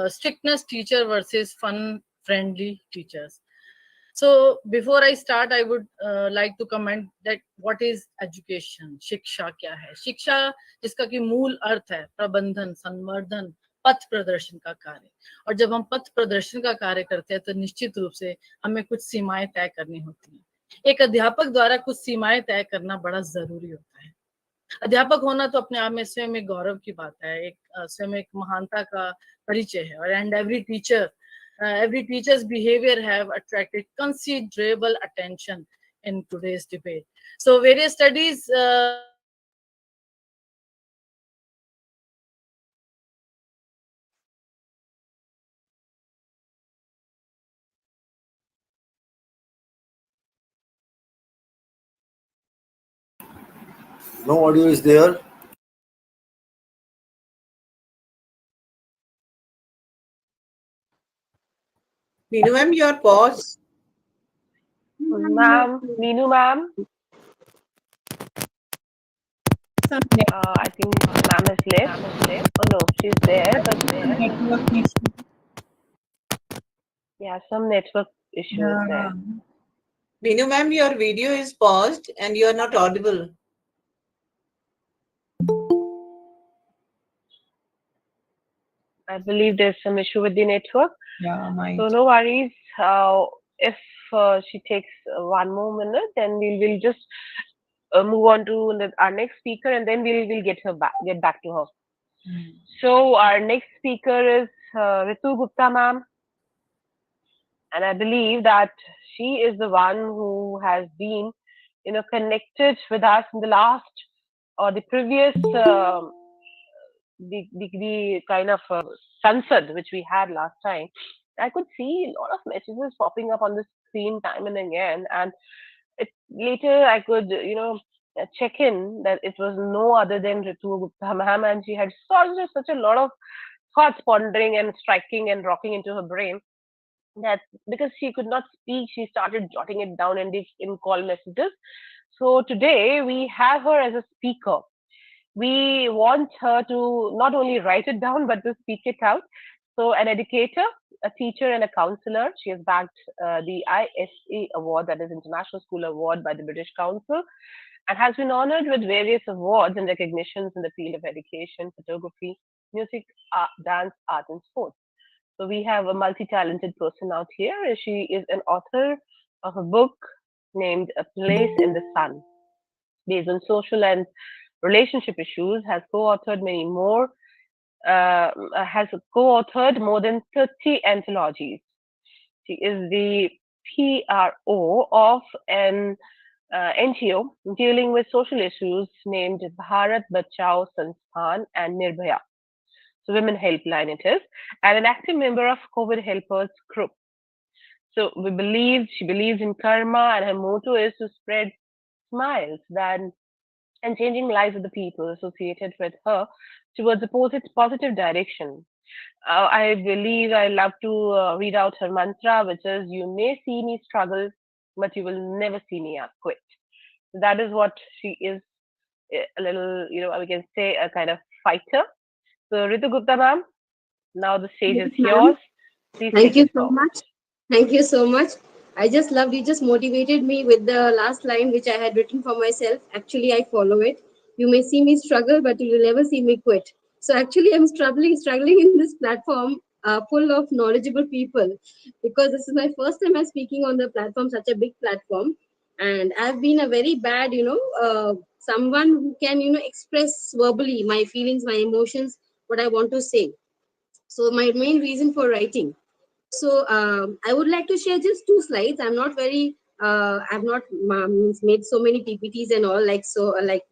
Speaker 6: Strictness teacher versus fun-friendly teachers. So before I start, I would like to comment that what is education? शिक्षा क्या है? शिक्षा जिसका कि मूल अर्थ है प्रबंधन, संवर्धन, पथ प्रदर्शन का कार्य। और जब हम पथ प्रदर्शन का कार्य करते हैं तो निश्चित रूप से हमें कुछ सीमाएं तय करनी होती हैं। एक अध्यापक द्वारा कुछ सीमाएं तय करना बड़ा जरूरी होता है। अध्यापक होना तो अपने आप में स्वयं एक गौरव की बात है, एक स्वयं एक महानता का परिचय है। और and every teacher's behavior have attracted considerable attention in today's debate. So various studies
Speaker 8: No audio is there.
Speaker 4: Meenu ma'am, your pause.
Speaker 3: Ma'am, Meenu ma'am. I think ma'am has left. Oh no, she's there, but yeah, some network issue is there.
Speaker 4: Meenu ma'am, your video is paused and you are not audible.
Speaker 3: I believe there's some issue with the network.
Speaker 5: Yeah, might.
Speaker 3: So no worries. If she takes 1 more minute, then we'll just move on to our next speaker, and then we'll get back to her. So our next speaker is Ritu Gupta Mam, and I believe that she is the one who has been connected with us in the last or the previous the kind of Sansad which we had last time, I could see a lot of messages popping up on the screen time and again, and later I could, check in that it was no other than Ritu Gupta Mam, and she had such a lot of thoughts pondering and striking and rocking into her brain, that because she could not speak, she started jotting it down in call messages. So today we have her as a speaker. We want her to not only write it down but to speak it out. So, an educator, a teacher, and a counselor. She has bagged the ISE award, that is International School Award, by the British Council, and has been honored with various awards and recognitions in the field of education, photography, music, dance, art, and sports. So we have a multi-talented person out here. She is an author of a book named A Place in the Sun, based on social and relationship issues, has co-authored many more, has co-authored more than 30 anthologies. She is the PRO of an NGO dealing with social issues named Bharat Bachao Sansthan and Nirbhaya. So Women Helpline it is, and an active member of COVID Helpers Group. So she believes in karma, and her motto is to spread smiles and changing lives of the people associated with her towards a positive direction. I believe I love to read out her mantra, which is, "You may see me struggle, but you will never see me quit." That is what she is, a little, we can say, a kind of fighter. So, Ritu Gupta Mam, now the stage
Speaker 7: Yes,
Speaker 3: is
Speaker 7: ma'am.
Speaker 3: yours. Please
Speaker 7: Thank
Speaker 3: take
Speaker 7: you
Speaker 3: it
Speaker 7: so
Speaker 3: forward.
Speaker 7: much. Thank you so much. I just loved you. Just motivated me with the last line which I had written for myself. Actually, I follow it. You may see me struggle, but you will never see me quit. So actually, I'm struggling in this platform full of knowledgeable people, because this is my first time I'm speaking on the platform, such a big platform, and I've been a very bad, someone who can, express verbally my feelings, my emotions, what I want to say. So my main reason for writing. So I would like to share just 2 slides. I'm not very, I've not made so many PPTs and all, like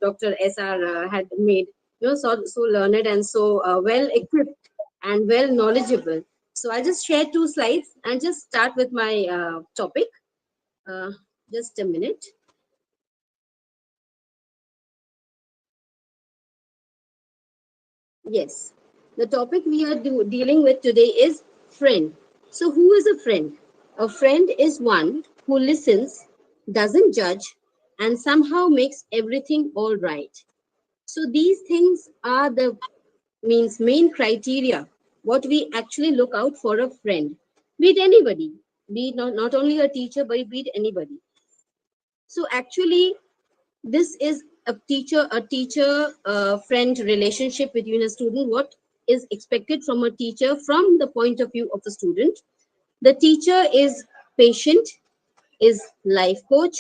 Speaker 7: Dr. SR had made, so learned and so well equipped and well knowledgeable. So I'll just share 2 slides and just start with my topic. Uh, just a minute. Yes, the topic we are dealing with today is friend. So, who is a friend? A friend is one who listens, doesn't judge, and somehow makes everything all right. So, these things are the main criteria what we actually look out for a friend. Be it anybody, be it not only a teacher, but be it anybody. So, actually, this is a teacher friend relationship between a student. What is expected from a teacher from the point of view of the student? The teacher is patient, is life coach,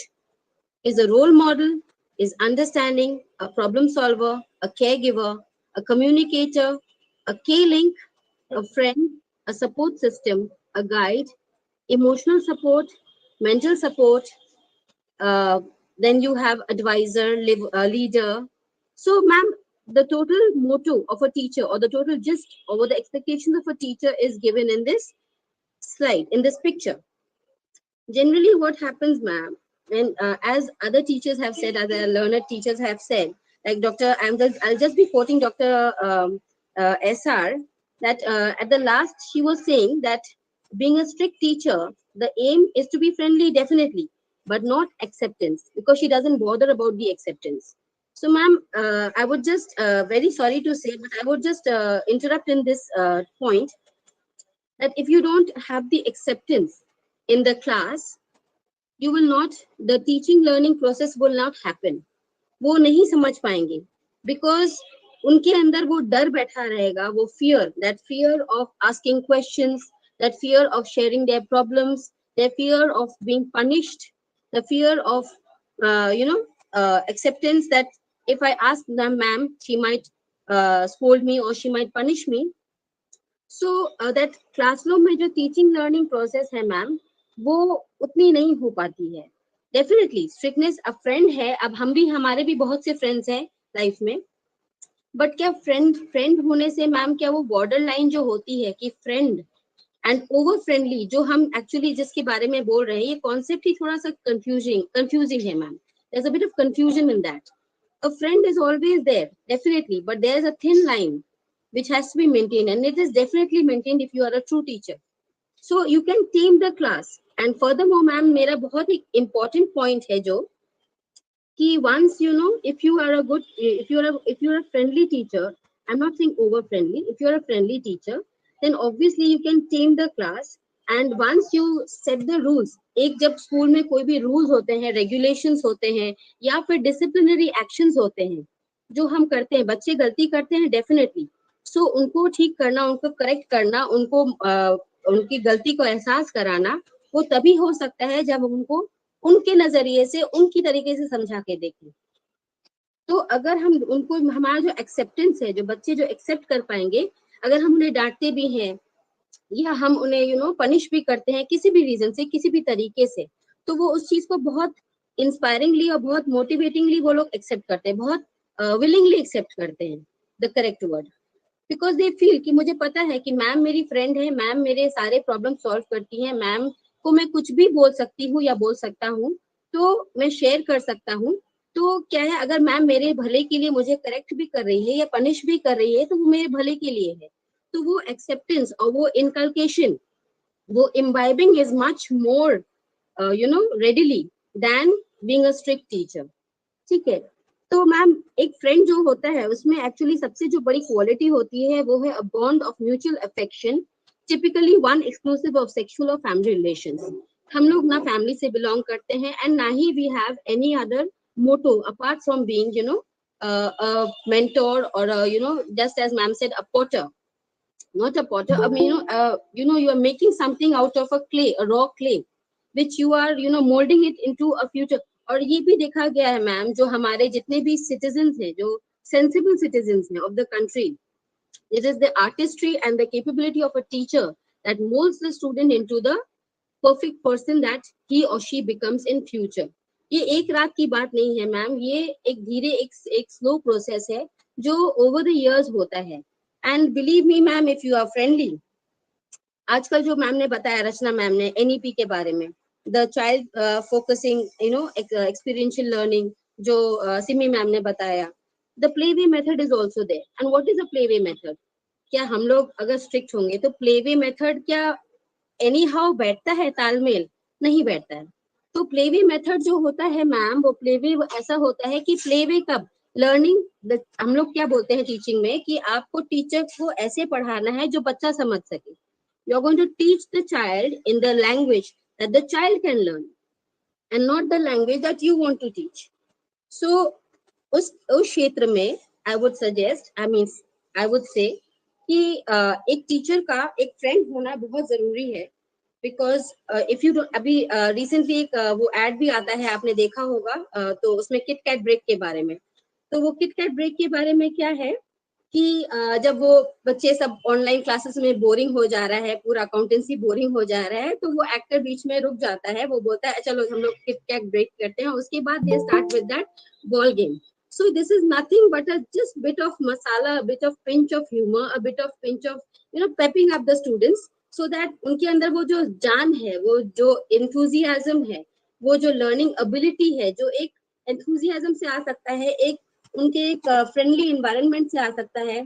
Speaker 7: is a role model, is understanding, a problem solver, a caregiver, a communicator, a K-link, a friend, a support system, a guide, emotional support, mental support, uh, then you have advisor, leader. So, ma'am, the total motto of a teacher, or the total gist, or what the expectations of a teacher is given in this slide, in this picture. Generally, what happens, ma'am, and as other teachers have said, other learned teachers have said, like I'll just be quoting Dr. SR, that at the last she was saying that being a strict teacher, the aim is to be friendly, definitely, but not acceptance, because she doesn't bother about the acceptance. So, ma'am, I would just, very sorry to say, but I would just interrupt in this point, that if you don't have the acceptance in the class, you will not, the teaching learning process will not happen. वो नहीं समझ पाएंगे, because उनके अंदर वो डर बैठा रहेगा, वो fear of asking questions, that fear of sharing their problems, their fear of being punished, the fear of acceptance, that if I ask them, ma'am, she might scold me or she might punish me. So that classroom में जो teaching learning process है, ma'am, वो उतनी नहीं हो पाती है. Definitely strictness अ friend है. अब हम भी, हमारे भी बहुत से फ्रेंड्स हैं लाइफ में, बट क्या फ्रेंड होने से मैम क्या वो बॉर्डर लाइन जो होती है कि फ्रेंड एंड ओवर फ्रेंडली, जो हम एक्चुअली जिसके बारे में बोल रहे हैं, ये कॉन्सेप्ट ही थोड़ा सा कंफ्यूजिंग है ma'am. There is a bit of confusion in that. A friend is always there, definitely, but there is a thin line which has to be maintained, and it is definitely maintained if you are a true teacher. So you can tame the class. And furthermore, ma'am, मेरा बहुत ही important point है जो कि once you know, if you are a good, if you're a friendly teacher, I'm not saying over friendly, if you're a friendly teacher, then obviously you can tame the class. And once you set the rules, एक जब school में कोई भी rules होते हैं, regulations होते हैं, या फिर डिसिप्लिनरी एक्शंस होते हैं जो हम करते हैं, बच्चे गलती करते हैं डेफिनेटली, सो उनको ठीक करना, उनको करेक्ट करना, उनको उनकी गलती को एहसास कराना, वो तभी हो सकता है जब उनको उनके नजरिए से, उनकी तरीके से समझा के देखें. तो अगर हम उनको, हमारा जो एक्सेप्टेंस है, जो बच्चे जो एक्सेप्ट कर पाएंगे, अगर हम उन्हें डांटते भी हैं या हम उन्हें पनिश भी करते हैं किसी भी रीजन से, किसी भी तरीके से, तो वो उस चीज को बहुत इंस्पायरिंगली और बहुत मोटिवेटिंगली वो लोग एक्सेप्ट करते हैं, बहुत विलिंगली एक्सेप्ट करते हैं the correct word. Because they feel कि मुझे पता है कि मैम मेरी फ्रेंड है, मैम मेरे सारे प्रॉब्लम सॉल्व करती है, मैम को मैं कुछ भी बोल सकती हूँ या बोल सकता हूँ, तो मैं शेयर कर सकता हूँ. तो क्या है, अगर मैम मेरे भले के लिए मुझे करेक्ट भी कर रही है या पनिश भी कर रही है, तो वो मेरे भले के लिए है. तो वो एक्सेप्टेंस और वो इनकलकेशन, वो imbibing is much more readily than being a strict teacher. ठीक है. तो मैम एक फ्रेंड जो होता है उसमें एक्चुअली सबसे जो बड़ी क्वालिटी होती है वो है a bond of mutual affection, typically one exclusive of sexual और फैमिली रिलेशंस. हम लोग ना फैमिली से बिलोंग करते हैं एंड ना ही we have any other motto apart from being a mentor or just as ma'am said, a potter, not a potter. I mean, you are making something out of a clay, a raw clay, which you are molding it into a future. और ये भी देखा गया है ma'am, जो हमारे जितने भी सिटीजन्स हैं, जो सेंसिबल सिटीजन्स हैं of the country, it is the artistry and the capability of a teacher that molds the student into the perfect person that he or she becomes in future. ये एक रात की बात नहीं है मैम, ये एक धीरे एक स्लो प्रोसेस है जो ओवर द इयर्स होता है. And believe me ma'am, if you are friendly, आजकल जो मैम ने बताया, रचना मैम ने एनईपी के बारे में, the child focusing experiential learning, जो सिमी मैम ने बताया, the play way method is also there. And what is a play way method? क्या हम लोग अगर स्ट्रिक्ट होंगे तो प्ले वे मेथड क्या एनी हाउ बैठता है, तालमेल नहीं बैठता है. तो प्ले वे मेथड जो होता है मैम, वो प्ले वे ऐसा होता है कि प्ले वे कब लर्निंग, हम लोग क्या बोलते हैं टीचिंग में कि आपको टीचर को ऐसे पढ़ाना है जो बच्चा समझ सके. You are going to teach the child in the language that the child can learn and not the language that you want to teach. So उस क्षेत्र में I would suggest, I would say कि एक teacher का एक friend होना बहुत जरूरी है. बिकॉज इफ यू अभी रिसेंटली एक वो एड भी आता है, आपने देखा होगा, तो उसमें किट कैट ब्रेक के बारे में. तो वो किट कैट ब्रेक के बारे में क्या है कि जब वो बच्चे सब ऑनलाइन क्लासेस में बोरिंग हो जा रहा है, पूरा अकाउंटेंसी बोरिंग हो जा रहा है, तो वो एक्टर बीच में रुक जाता है, वो बोलता है चलो हम लोग किट कैट ब्रेक करते हैं. उसके बाद they start with that ball game. So this is nothing but a just bit of masala, a bit of pinch of humor, a bit of pinch of pepping up the students, so that उनके अंदर वो जो जान है, वो जो enthusiasm है, वो जो learning ability है, जो एक enthusiasm से आ सकता है, एक उनके एक फ्रेंडली एनवायरनमेंट से आ सकता है,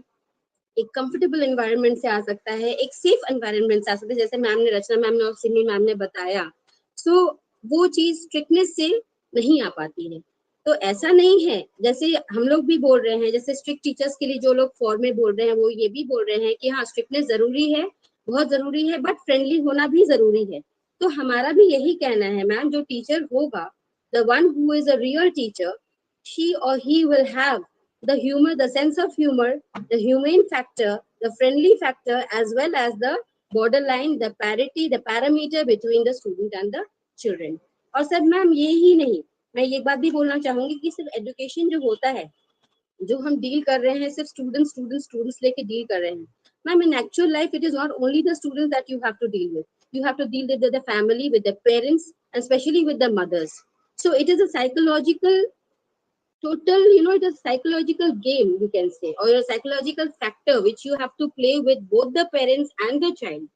Speaker 7: एक कंफर्टेबल एनवायरनमेंट से आ सकता है, एक सेफ एनवायरनमेंट से आ सकता है, जैसे मैम ने, रचना मैम ने और सिमी मैम ने बताया. सो वो चीज स्ट्रिक्टनेस से नहीं आ पाती है. तो ऐसा नहीं है, जैसे हम लोग भी बोल रहे हैं, जैसे स्ट्रिक्ट टीचर्स के लिए जो लोग फॉर में बोल रहे हैं, वो ये भी बोल रहे हैं कि हाँ स्ट्रिक्टनेस जरूरी है, बहुत जरूरी है, बट फ्रेंडली होना भी जरूरी है. तो हमारा भी यही कहना है मैम, जो टीचर होगा, the one who is a real teacher, she or he will have the humor, the sense of humor, the humane factor, the friendly factor, as well as the borderline, the parity, the parameter between the student and the children. और sir ma'am ये ही नहीं, मैं ये बात भी बोलना चाहूंगी कि सिर्फ एजुकेशन जो होता है, जो हम डील कर रहे हैं, सिर्फ स्टूडेंट्स लेके डील कर रहे हैं. Ma'am in actual life it is not only the students that you have to deal with. You have to deal with the family, with the parents, and especially with the mothers. So it is a psychological total, it is psychological game, you can say, or a psychological factor which you have to play with both the parents and the child.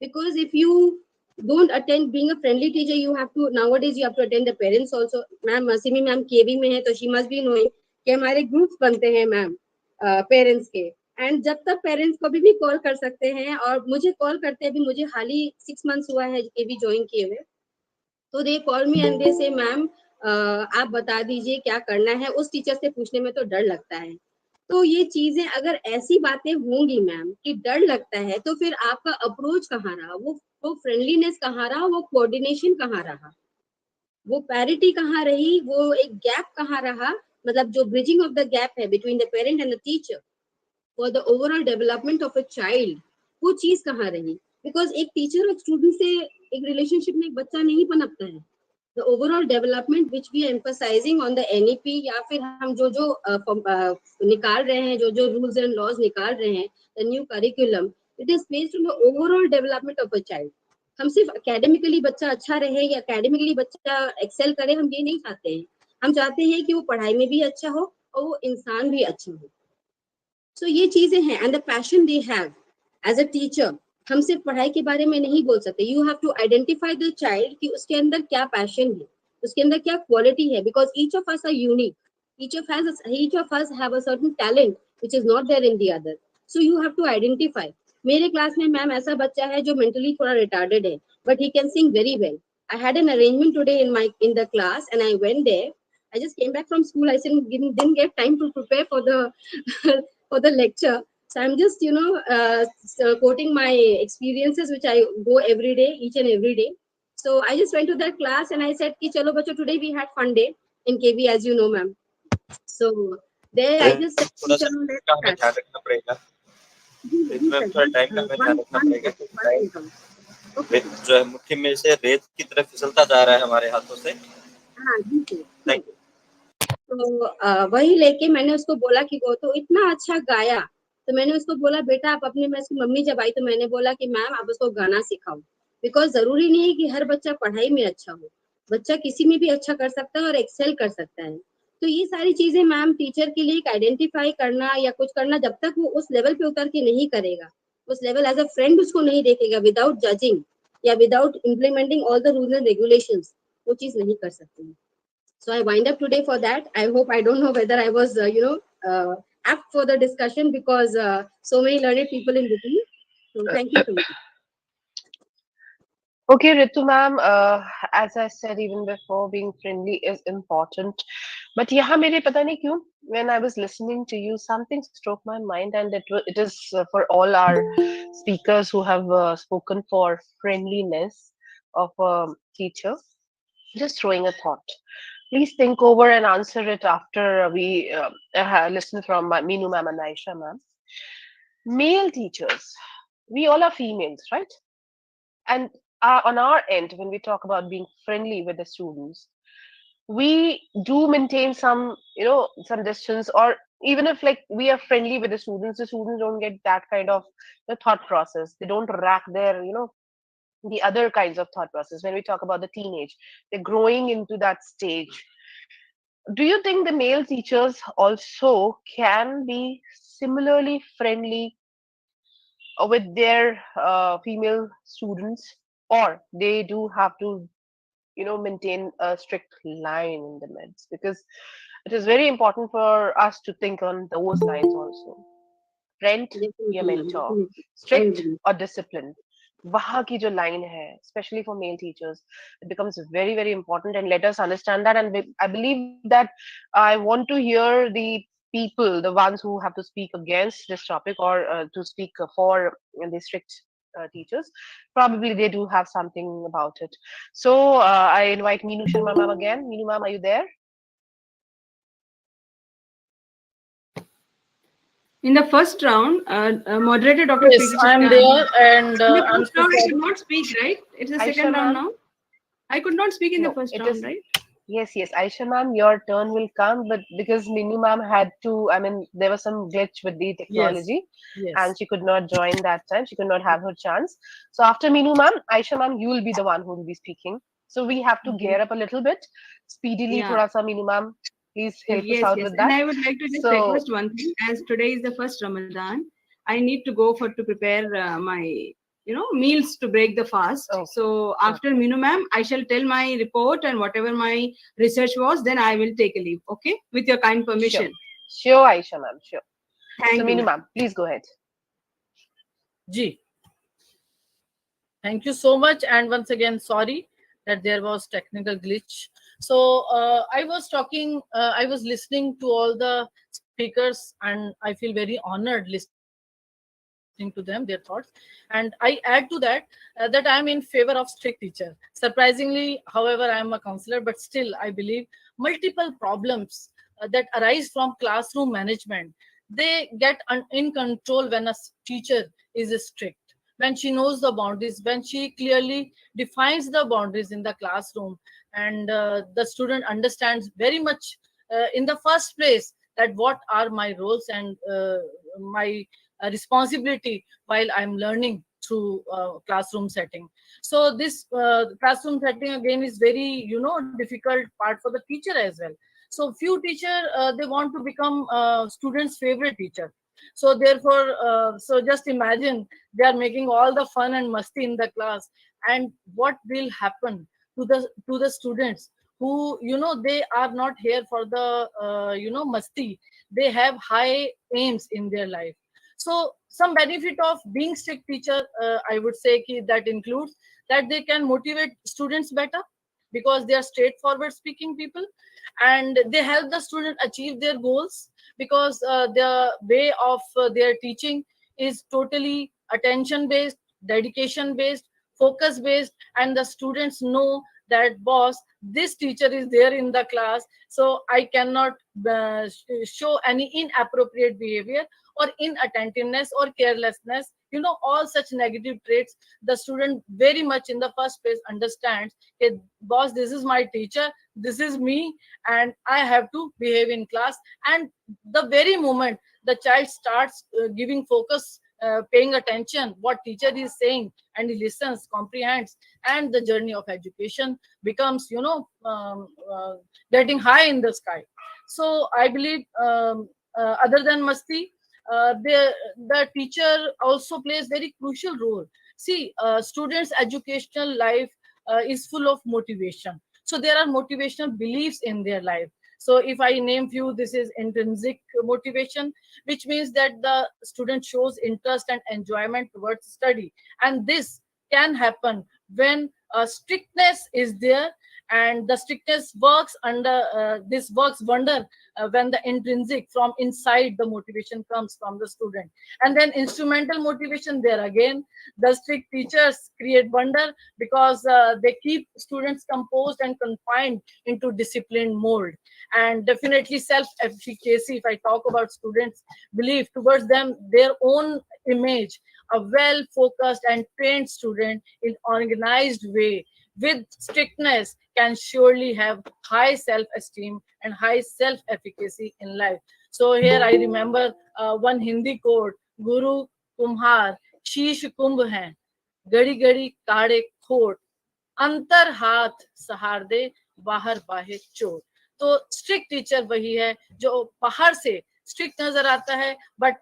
Speaker 7: Because if you don't attend, being a friendly teacher, you have to, nowadays you have to attend the parents also. Ma'am, Simi ma'am KB में है, तो she must be knowing कि हमारे groups बनते हैं ma'am parents के, and जब तक पेरेंट्स को भी कॉल कर सकते हैं, और मुझे कॉल करते हैं, अभी मुझे हाल ही 6 months हुआ है केवी ज्वाइन किए हुए, तो they call me and they से मैम आप बता दीजिए क्या करना है, उस टीचर से पूछने में तो डर लगता है। तो ये चीजें अगर ऐसी बातें होंगी मैम कि डर लगता है, तो फिर आपका अप्रोच कहाँ रहा, वो फ्रेंडलीनेस कहाँ रहा, वो कोऑर्डिनेशन कहाँ रहा, वो पैरिटी कहाँ रही, वो एक गैप कहाँ रहा, मतलब जो ब्रिजिंग ऑफ द गैप है between the parent and the teacher for the overall development of a child, वो चीज कहाँ रही। बिकॉज एक टीचर और स्टूडेंट से एक रिलेशनशिप में एक बच्चा नहीं पनपता है। The overall development which we emphasizing on the NEP, या फिर हम जो निकाल रहे हैं, जो रूल्स एंड लॉज निकाल रहे हैं, the new curriculum, it is based on the overall development of a child. हम सिर्फ एकेडमिकली बच्चा अच्छा रहे या एकेडमिकली बच्चा एक्सेल करे, हम ये नहीं चाहते हैं। हम चाहते हैं कि वो पढ़ाई में भी अच्छा हो और वो इंसान भी अच्छा हो। सो ये चीजें हैं, and the passion they have as a teacher. हम सिर्फ पढ़ाई के बारे में नहीं बोल सकते, you have to identify the child कि उसके अंदर क्या पैशन है, उसके अंदर क्या क्वालिटी है, because each of us are unique, each of us have a certain talent which is not there in the other, so you have to identify। मेरे क्लास में मैम ऐसा बच्चा है जो मेंटली थोड़ा रिटार्डेड है, but he can sing very well। I had an arrangement today in the class and I went there। I just came back from school, I didn't get time to prepare for the for the lecture, so I'm just quoting my experiences which I go every day, each and every day। So I just went to that class and I said ki chalo bachcho, today we had fun day in KB, as you know ma'am। So there I just said
Speaker 1: थोड़ा सा
Speaker 7: chalo
Speaker 1: का हमें
Speaker 7: let's
Speaker 1: ध्यान रखना पड़ेगा,
Speaker 7: जी
Speaker 1: इसमें
Speaker 7: sir,
Speaker 1: थोड़ा time का हमें ध्यान रखना पड़ेगा, क्योंकि जो है मुट्ठी में से रेत की तरफ फिसलता जा रहा है हमारे हाथों से।
Speaker 7: हाँ जी सर।
Speaker 1: Thank you।
Speaker 7: तो वही लेके मैंने उसको बोला कि वो तो इतना अच्छा गाया, तो मैंने उसको बोला बेटा आप अपने, मैं उसकी मम्मी जब आई तो मैंने बोला कि मैम आप उसको गाना सिखाओ, बिकॉज जरूरी नहीं है कि हर बच्चा पढ़ाई में अच्छा हो, बच्चा किसी में भी अच्छा कर सकता है और एक्सेल कर सकता है। तो ये सारी चीजें मैम टीचर के लिए आइडेंटिफाई करना या कुछ करना, जब तक वो उस लेवल पे उतर के नहीं करेगा, उस लेवल एज अ फ्रेंड उसको नहीं देखेगा विदाउट जजिंग या without implementing all the rules and regulations, वो चीज नहीं कर सकते। So I wind up today for that। I hope, I don't know whether I was apt for the discussion, because so many learned people in between। So thank you so much।
Speaker 3: Okay, Ritu ma'am, as I said even before, being friendly is important. But यहाँ मेरे पता नहीं क्यों, when I was listening to you, something struck my mind, and it is for all our speakers who have spoken for friendliness of a teacher. Just throwing a thought. Please think over and answer it after we listen from Meenu ma'am and Aisha ma'am. Male teachers, we all are females, right? And on our end, when we talk about being friendly with the students, we do maintain some, some distance, or even if like we are friendly with the students don't get that kind of the thought process. They don't rack their, the other kinds of thought process. When we talk about the teenage, they're growing into that stage. Do you think the male teachers also can be similarly friendly with their female students, or they do have to maintain a strict line in the midst? Because it is very important for us to think on those lines also. Friend या
Speaker 7: Definitely, ma'am,
Speaker 3: mentor,
Speaker 7: definitely। I
Speaker 3: strict
Speaker 7: agree।
Speaker 3: or disciplined, वहाँ की जो line है, especially for male teachers, it becomes very very important, and let us understand that. And I believe that I want to hear the people, the ones who have to speak against this topic, or to speak for the strict teachers. Probably they do have something about it. So I invite Meenu Sharma ma'am again. Meenu ma'am, are you there?
Speaker 9: In the first round, moderator Dr.
Speaker 6: Yes,
Speaker 9: Prithvi
Speaker 6: I'm
Speaker 9: Chitkan.
Speaker 6: there, and
Speaker 9: In the
Speaker 6: I'm
Speaker 9: first
Speaker 6: so
Speaker 9: round, I
Speaker 6: sorry.
Speaker 9: could not speak, right? It's the
Speaker 3: Aisha
Speaker 9: second round
Speaker 3: ma'am?
Speaker 9: now. I could not speak in the
Speaker 3: No,
Speaker 9: first
Speaker 3: it
Speaker 9: round,
Speaker 3: is.
Speaker 9: right?
Speaker 3: Yes, Aisha ma'am, your turn will come, but because Minu ma'am had to, I mean, there was some glitch with the
Speaker 6: Yes,
Speaker 3: technology,
Speaker 6: yes.
Speaker 3: and she could not join that time. She could not have her chance. So after Minu ma'am, Aisha ma'am, you will be the one who will be speaking. So we have to gear up a little bit speedily.
Speaker 9: Yeah.
Speaker 3: Thoda sa Minu ma'am. Please help us
Speaker 9: Yes,
Speaker 3: out
Speaker 9: yes.
Speaker 3: with
Speaker 9: And
Speaker 3: that.
Speaker 9: I would like to just
Speaker 3: So,
Speaker 9: request one thing. As today is the first Ramadan, I need to go for to prepare my meals to break the fast.
Speaker 3: Oh,
Speaker 9: So after Minu ma'am, I shall tell my report and whatever my research was. Then I will take a leave. Okay, with your kind
Speaker 3: sure.
Speaker 9: permission.
Speaker 3: Sure, Aisha ma'am, sure. So,
Speaker 9: Thank you,
Speaker 3: Meenu
Speaker 9: ma'am.
Speaker 3: ma'am, please go ahead.
Speaker 6: Ji. Thank you so much. And once again, sorry that there was technical glitch. So I was talking, I was listening to all the speakers, and I feel very honored listening to them, their thoughts. And I add to that that I am in favor of strict teacher. Surprisingly, however, I am a counselor, but still I believe multiple problems that arise from classroom management, they get in control when a teacher is strict, when she knows the boundaries, when she clearly defines the boundaries in the classroom, and the student understands very much in the first place that what are my roles and my responsibility while I'm learning through classroom setting. So this classroom setting again is very difficult part for the teacher as well. So few teacher they want to become students favorite teacher. So therefore so just imagine they are making all the fun and musty in the class, and what will happen to the students who they are not here for the musty. They have high aims in their life. So some benefit of being strict teacher, I would say that includes that they can motivate students better because they are straightforward speaking people, and they help the student achieve their goals because the way of their teaching is totally attention based, dedication based, focus based, and the students know that boss, this teacher is there in the class, so I cannot show any inappropriate behavior or inattentiveness or carelessness, all such negative traits. The student very much in the first place understands, okay, boss, this is my teacher, this is me, and I have to behave in class. And the very moment the child starts giving focus, paying attention what teacher is saying, and he listens, comprehends, and the journey of education becomes getting high in the sky. So I believe other than masti, the teacher also plays very crucial role. See, students educational life is full of motivation, so there are motivational beliefs in their life. So if I name few, this is intrinsic motivation, which means that the student shows interest and enjoyment towards study, and this can happen when strictness is there, and the strictness works under this works wonder when the intrinsic from inside the motivation comes from the student. And then instrumental motivation, there again the strict teachers create wonder because they keep students composed and confined into disciplined mold. And definitely self efficacy, if I talk about students belief towards them their own image, a well focused and trained student in organized way with strictness can surely have high self-esteem and high self-efficacy in life. So here I remember one Hindi quote, Guru Kumhar शीश कुंभ हैं, गड़ी गड़ी काड़े खोट, अंतर हाथ सहार दे, बाहर बाहे चोट. तो स्ट्रिक्ट टीचर वही है जो बाहर से स्ट्रिक्ट नजर आता है, but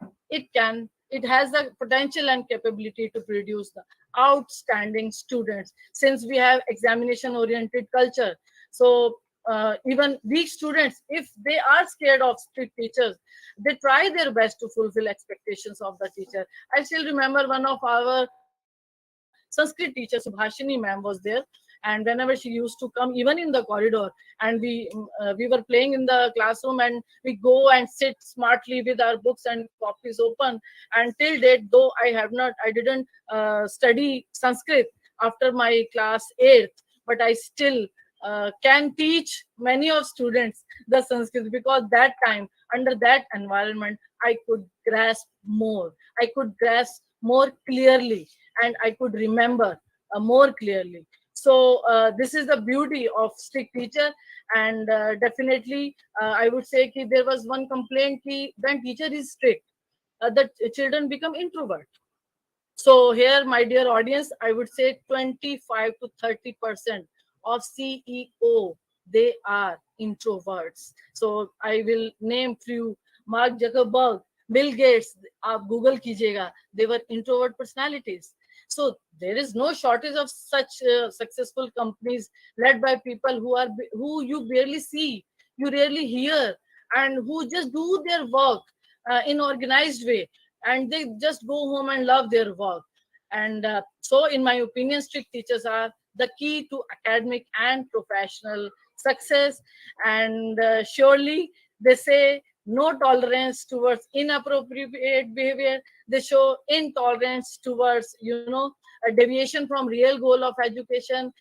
Speaker 6: it has the potential and capability to produce the outstanding students, since we have examination oriented culture. So even weak students, if they are scared of strict teachers, they try their best to fulfill expectations of the teacher. I still remember one of our Sanskrit teacher, Subhashini ma'am, was there, and whenever she used to come even in the corridor, and we were playing in the classroom, and we go and sit smartly with our books and copies open. And till date, though I didn't study Sanskrit after my class 8th, but I still can teach many of students the Sanskrit, because that time under that environment I could grasp more, I could grasp more clearly, and I could remember more clearly. So this is the beauty of strict teacher. And definitely I would say that there was one complaint that when teacher is strict, the children become introvert. So here, my dear audience, I would say 25 to 30% of CEO, they are introverts. So I will name few: Mark Zuckerberg, Bill Gates. आप Google कीजिएगा, they were introvert personalities. So there is no shortage of such successful companies led by people who you barely see, you rarely hear, and who just do their work in organized way, and they just go home and love their work. And so, in my opinion, strict teachers are the key to academic and professional success. And surely they say no tolerance towards inappropriate behavior. They show intolerance towards, a deviation from real goal of education.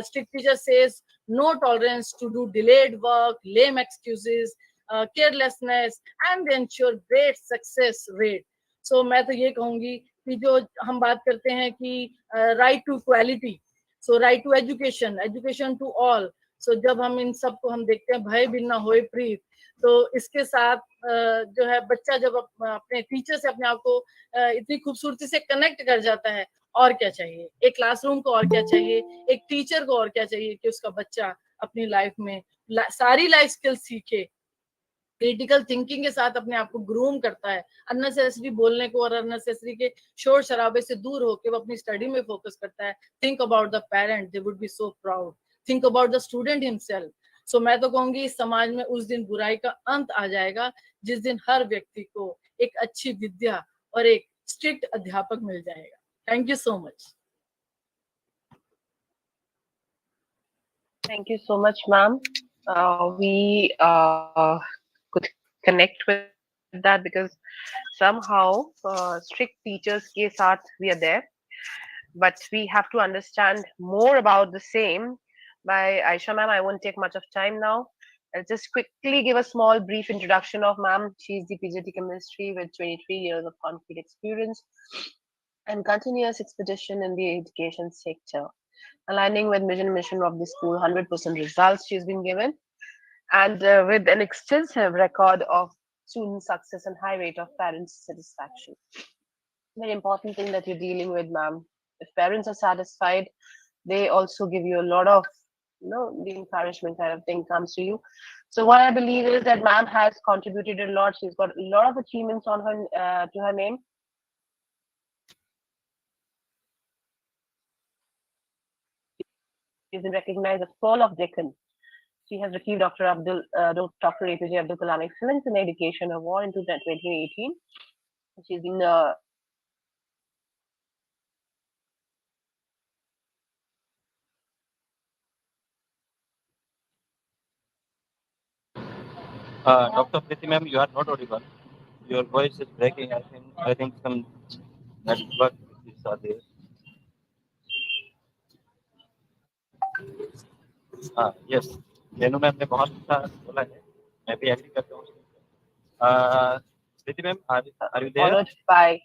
Speaker 6: Strict teacher says no tolerance to do delayed work, lame excuses, carelessness, and ensure great success rate. So मैं तो ये कहूंगी कि जो हम बात करते हैं कि right to quality, so right to education, education to all. So जब हम इन सब को हम देखते हैं, भय बिन न होए प्रीत, तो इसके साथ जो है बच्चा जब अपने टीचर से अपने आप को इतनी खूबसूरती से कनेक्ट कर जाता है, और क्या चाहिए एक क्लासरूम को, और क्या चाहिए एक टीचर को, और क्या चाहिए कि उसका बच्चा अपनी लाइफ में सारी लाइफ स्किल्स सीखे, क्रिटिकल थिंकिंग के साथ अपने आप को ग्रूम करता है, अननेसेसरी बोलने को और अननेसेसरी के शोर शराबे से दूर होकर वो अपनी स्टडी में फोकस करता है. Think about the parent, they would be so proud. Think about the student himself. So मैं तो कहूंगी इस समाज में उस दिन बुराई का अंत आ जाएगा जिस दिन हर व्यक्ति को एक अच्छी विद्या और एक स्ट्रिक्ट अध्यापक मिल जाएगा. Thank you so much.
Speaker 3: Thank you so much, ma'am. We could connect with that because somehow strict teachers ke saath we are there, but we have to understand more about the same. By Aisha ma'am, I won't take much of time now. I'll just quickly give a small brief introduction of ma'am. She's the PGT chemistry with 23 years of concrete experience and continuous expedition in the education sector, aligning with mission of the school. 100% results she's been given, and with an extensive record of student success and high rate of parents satisfaction. Very important thing that you're dealing with, ma'am. If parents are satisfied, they also give you a lot of, the encouragement kind of thing comes to you. So what I believe is that ma'am has contributed a lot. She's got a lot of achievements on her to her name. She's been recognized as Pearl of Deccan. She has received Dr. APJ Abdul Kalam Excellence in Education Award in 2018. She's been
Speaker 1: Dr. Prithvi ma'am, you are not audible. Your voice is breaking. I think some network issues are there. Yes. Renu ma'am ने बहुत अच्छा बोला है, मैं भी agree करता हूँ. Prithvi ma'am, are you there?
Speaker 3: Honored by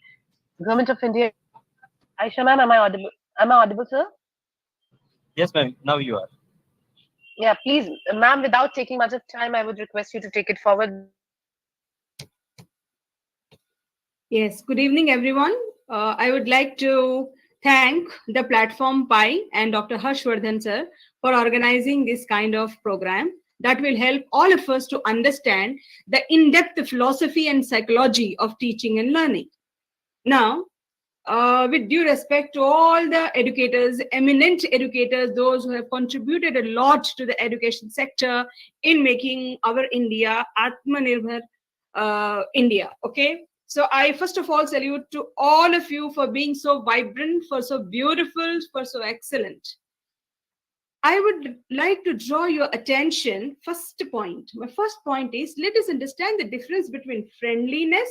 Speaker 3: Government of India. Aisha ma'am, am I audible? Am I audible, sir?
Speaker 1: Yes, ma'am. Now you are.
Speaker 3: Yeah, please, ma'am, without taking much of time, I would request you to take it forward.
Speaker 9: Yes, good evening, everyone. I would like to thank the platform Paai and Dr. Harshvardhan sir for organizing this kind of program that will help all of us to understand the in-depth philosophy and psychology of teaching and learning. Now, with due respect to all the educators, eminent educators, those who have contributed a lot to the education sector in making our India Atmanirbhar India, okay? So I first of all salute to all of you for being so vibrant, for so beautiful, for so excellent. I would like to draw your attention, first point. My first point is, let us understand the difference between friendliness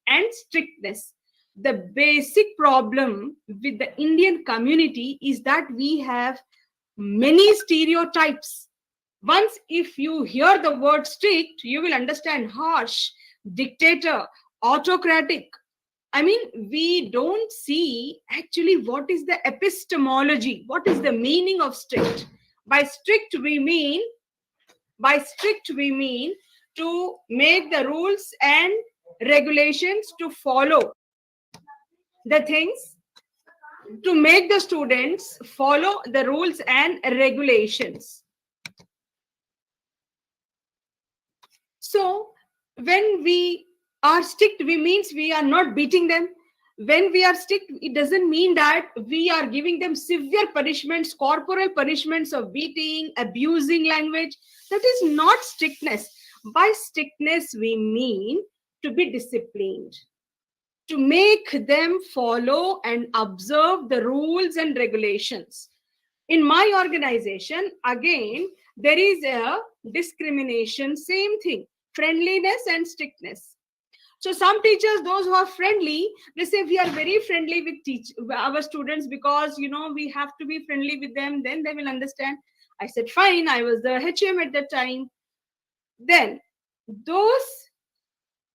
Speaker 9: and strictness. The basic problem with the Indian community is that we have many stereotypes. Once if you hear the word strict, you will understand harsh, dictator, autocratic. I mean, we don't see actually what is the epistemology, what is the meaning of strict. By strict we mean to make the rules and regulations to follow the things, to make the students follow the rules and regulations. So when we are strict, we means we are not beating them. When we are strict, it doesn't mean that we are giving them severe punishments, corporal punishments of beating, abusing language. That is not strictness. By strictness, we mean to be disciplined, to make them follow and observe the rules and regulations. In my organization, again, there is a discrimination, same thing, friendliness and strictness. So some teachers, those who are friendly, they say we are very friendly with our students because, we have to be friendly with them, then they will understand. I said, fine, I was the HM at that time. Then those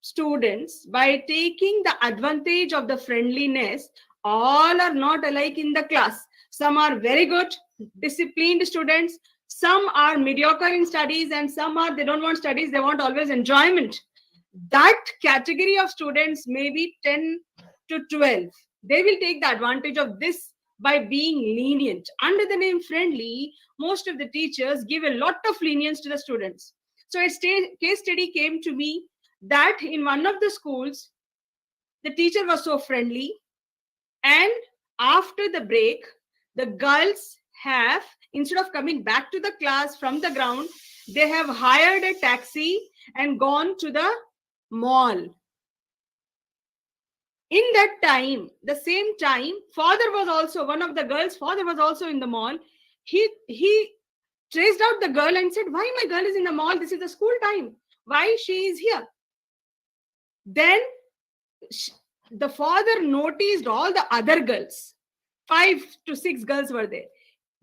Speaker 9: students, by taking the advantage of the friendliness, all are not alike in the class. Some are very good, disciplined students. Some are mediocre in studies, and some are, they don't want studies, they want always enjoyment. That category of students may be 10 to 12. They will take the advantage of this by being lenient. Under the name friendly, most of the teachers give a lot of lenience to the students. So a case study came to me that in one of the schools, the teacher was so friendly, and after the break, the girls have, instead of coming back to the class from the ground, they have hired a taxi and gone to the mall. In that time, the same time, father was also, one of the girls' father was also in the mall. He traced out the girl and said, why my girl is in the mall? This is the school time. Why she is here? Then the father noticed all the other girls. 5 to 6 girls were there.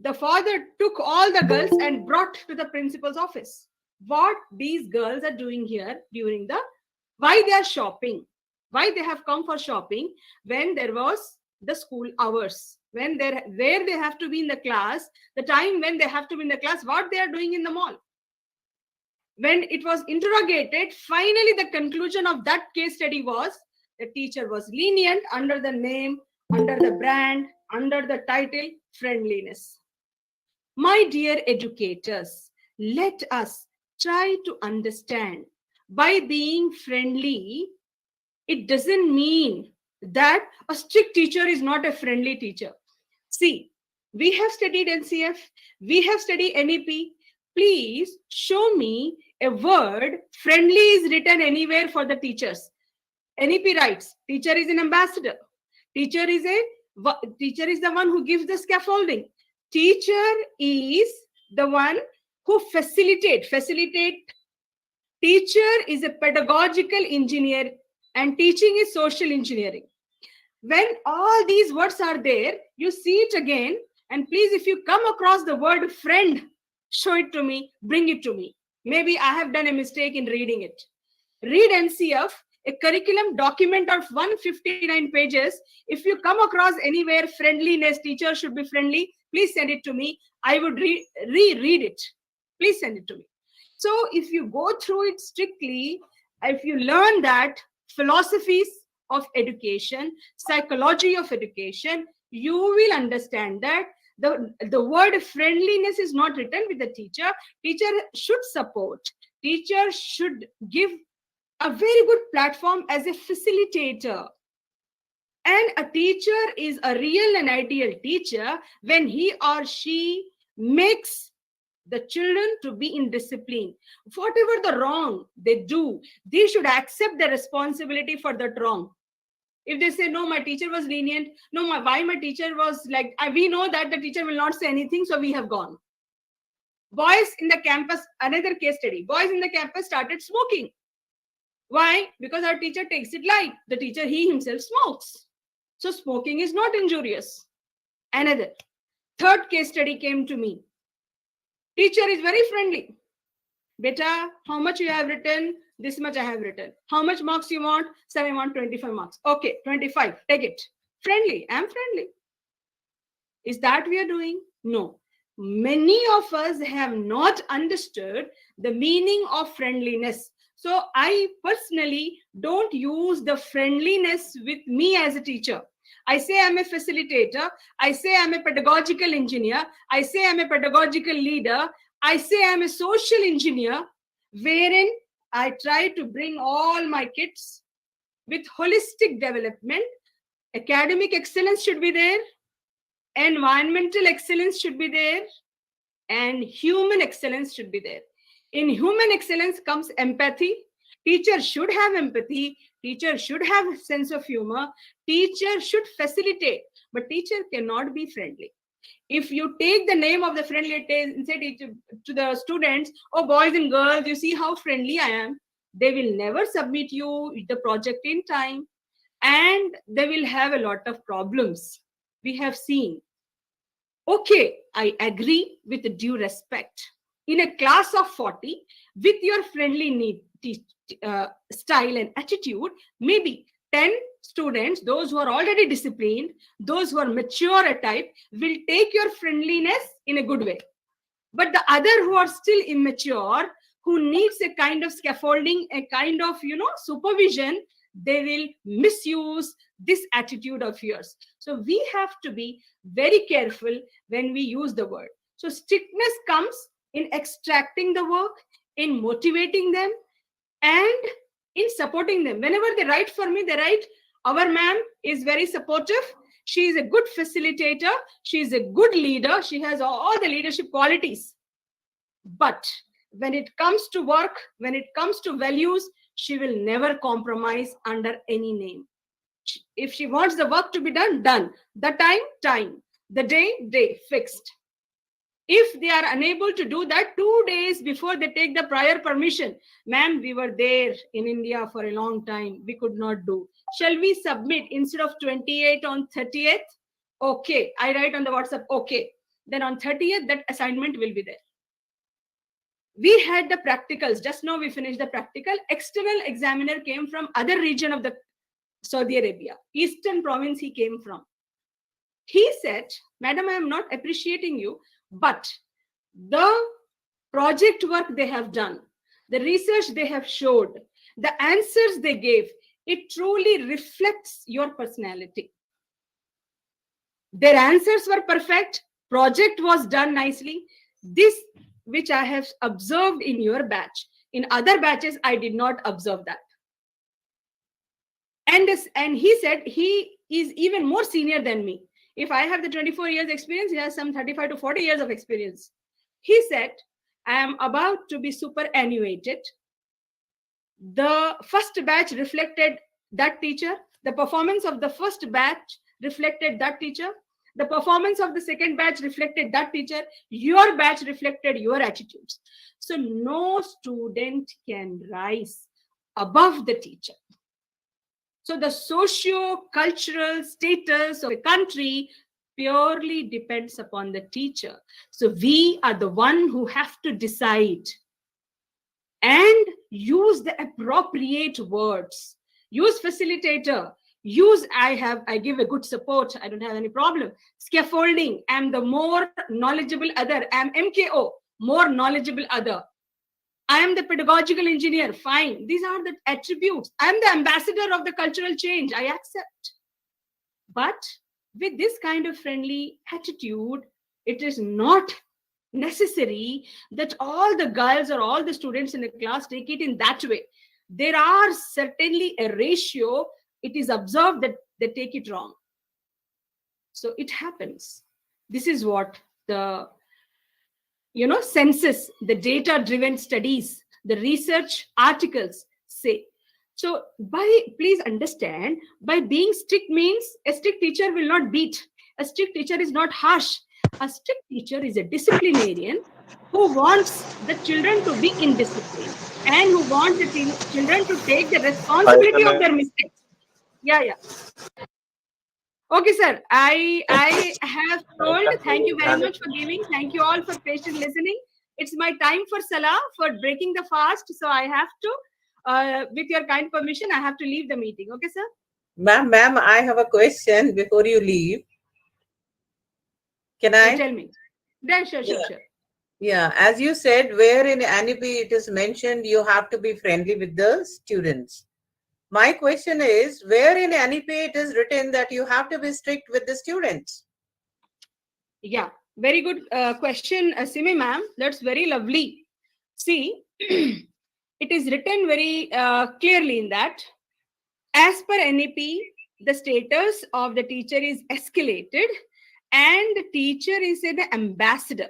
Speaker 9: The father took all the girls and brought to the principal's office. What these girls are doing here during the, why they are shopping, why they have come for shopping when there was the school hours, when where they have to be in the class, the time when they have to be in the class, what they are doing in the mall. When it was interrogated, finally the conclusion of that case study was the teacher was lenient under the name, under the brand, under the title friendliness. My dear educators, let us try to understand, by being friendly, it doesn't mean that a strict teacher is not a friendly teacher. See, we have studied NCF, we have studied NEP. Please show me a word friendly is written anywhere for the teachers. NEP writes, teacher is an ambassador. Teacher is the one who gives the scaffolding. Teacher is the one who facilitate. Teacher is a pedagogical engineer and teaching is social engineering. When all these words are there, you see it again. And please, if you come across the word friend, show it to me, bring it to me. Maybe I have done a mistake in reading it. Read NCF, a curriculum document of 159 pages. If you come across anywhere friendliness, teacher should be friendly, please send it to me. I would reread it. Please send it to me. So if you go through it strictly, if you learn that philosophies of education, psychology of education, you will understand that the word friendliness is not written with the teacher. Teacher should support. Teacher should give a very good platform as a facilitator. And a teacher is a real and ideal teacher when he or she makes the children to be in discipline. Whatever the wrong they do, they should accept the responsibility for that wrong. If they say, no, my teacher was lenient, no, why my teacher was like, we know that the teacher will not say anything, so we have gone. Boys in the campus, another case study, boys in the campus started smoking. Why? Because our teacher takes it light. The teacher, he himself smokes. So smoking is not injurious. Another. Third case study came to me. Teacher is very friendly. Beta, how much you have written? This much I have written. How much marks you want? Sir, I want 25 marks. Okay, 25. Take it. Friendly. I am friendly. Is that we are doing? No. Many of us have not understood the meaning of friendliness. So I personally don't use the friendliness with me as a teacher. I say I'm a facilitator. I say I'm a pedagogical engineer. I say I'm a pedagogical leader. I say I'm a social engineer, wherein I try to bring all my kids with holistic development. Academic excellence should be there, environmental excellence should be there, and human excellence should be there. In human excellence comes empathy. Teacher should have empathy. Teacher should have a sense of humor. Teacher should facilitate, but teacher cannot be friendly. If you take the name of the friendly and say to the students, oh, boys and girls, you see how friendly I am, they will never submit you the project in time, and they will have a lot of problems. We have seen. Okay, I agree with due respect. In a class of 40, with your friendly style and attitude, maybe 10 students, those who are already disciplined, those who are mature at type, will take your friendliness in a good way. But the other who are still immature, who needs a kind of scaffolding, a kind of, supervision, they will misuse this attitude of yours. So we have to be very careful when we use the word. So strictness comes in extracting the work, in motivating them, and in supporting them. Whenever they write for me, they write, our ma'am is very supportive. She is a good facilitator. She is a good leader. She has all the leadership qualities. But when it comes to work, when it comes to values, she will never compromise under any name. If she wants the work to be done, done. The time. The day, fixed. If they are unable to do that 2 days before they take the prior permission, ma'am, we were there in India for a long time. We could not do. Shall we submit instead of 28 on 30th? Okay. I write on the WhatsApp, okay. Then on 30th, that assignment will be there. We had the practicals. Just now we finished the practical. External examiner came from other region of the Saudi Arabia. Eastern province he came from. He said, madam, I am not appreciating you, but the project work they have done, the research they have showed, the answers they gave, it truly reflects your personality. Their answers were perfect. Project was done nicely. This, which I have observed in your batch. In other batches, I did not observe that. And he said he is even more senior than me. If I have the 24 years experience, he has some 35 to 40 years of experience. He said, I am about to be superannuated. The first batch reflected that teacher. The performance of the first batch reflected that teacher. The performance of the second batch reflected that teacher. Your batch reflected your attitudes. So no student can rise above the teacher. So the socio-cultural status of a country purely depends upon the teacher. So we are the one who have to decide and use the appropriate words. Use facilitator. Use I give a good support. I don't have any problem. Scaffolding. I'm the more knowledgeable other. I'm MKO, more knowledgeable other. I am the pedagogical engineer. Fine. These are the attributes. I'm the ambassador of the cultural change. I accept. But with this kind of friendly attitude, it is not necessary that all the girls or all the students in the class take it in that way. There are certainly a ratio. It is observed that they take it wrong. So it happens. This is what the census, the data-driven studies, the research articles say. So please understand, by being strict means a strict teacher will not beat. A strict teacher is not harsh. A strict teacher is a disciplinarian who wants the children to be in discipline and who wants the children to take the responsibility of their mistakes. Yeah. Okay, sir. I have told. Thank you very much for giving. Thank you all for patient listening. It's my time for Salah, for breaking the fast. So I have to, with your kind permission, I have to leave the meeting. Okay, sir?
Speaker 4: Ma'am, I have a question before you leave. Can I?
Speaker 9: Tell me. Then sure.
Speaker 4: Yeah, as you said, where in NEP it is mentioned you have to be friendly with the students. My question is, where in NEP it is written that you have to be strict with the students?
Speaker 9: Yeah, very good question, Simi ma'am. That's very lovely. See, it is written very clearly in that, as per NEP, the status of the teacher is escalated and the teacher is an ambassador.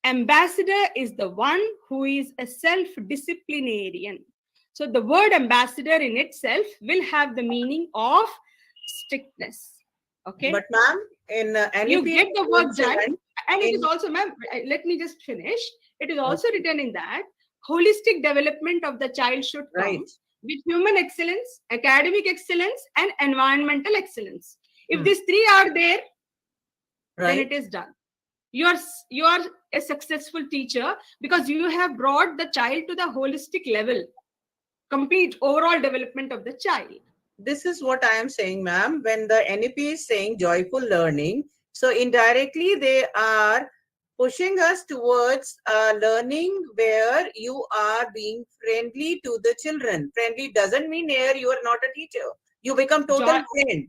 Speaker 9: Ambassador is the one who is a self-disciplinarian. So the word ambassador in itself will have the meaning of strictness. Okay.
Speaker 4: But ma'am, in NEP,
Speaker 9: you get the work done, and it
Speaker 4: in-
Speaker 9: is also, ma'am, let me just finish. It is also written in that holistic development of the child should come
Speaker 4: Right.
Speaker 9: with human excellence, academic excellence, and environmental excellence. If
Speaker 4: Hmm.
Speaker 9: these three are there, then
Speaker 4: right.
Speaker 9: it is done. You are a successful teacher because you have brought the child to the holistic level, complete overall development of the child.
Speaker 4: This is what I am saying, ma'am. When the NEP is saying joyful learning, so indirectly they are pushing us towards learning where you are being friendly to the children. Friendly doesn't mean here you are not a teacher. You become total friend.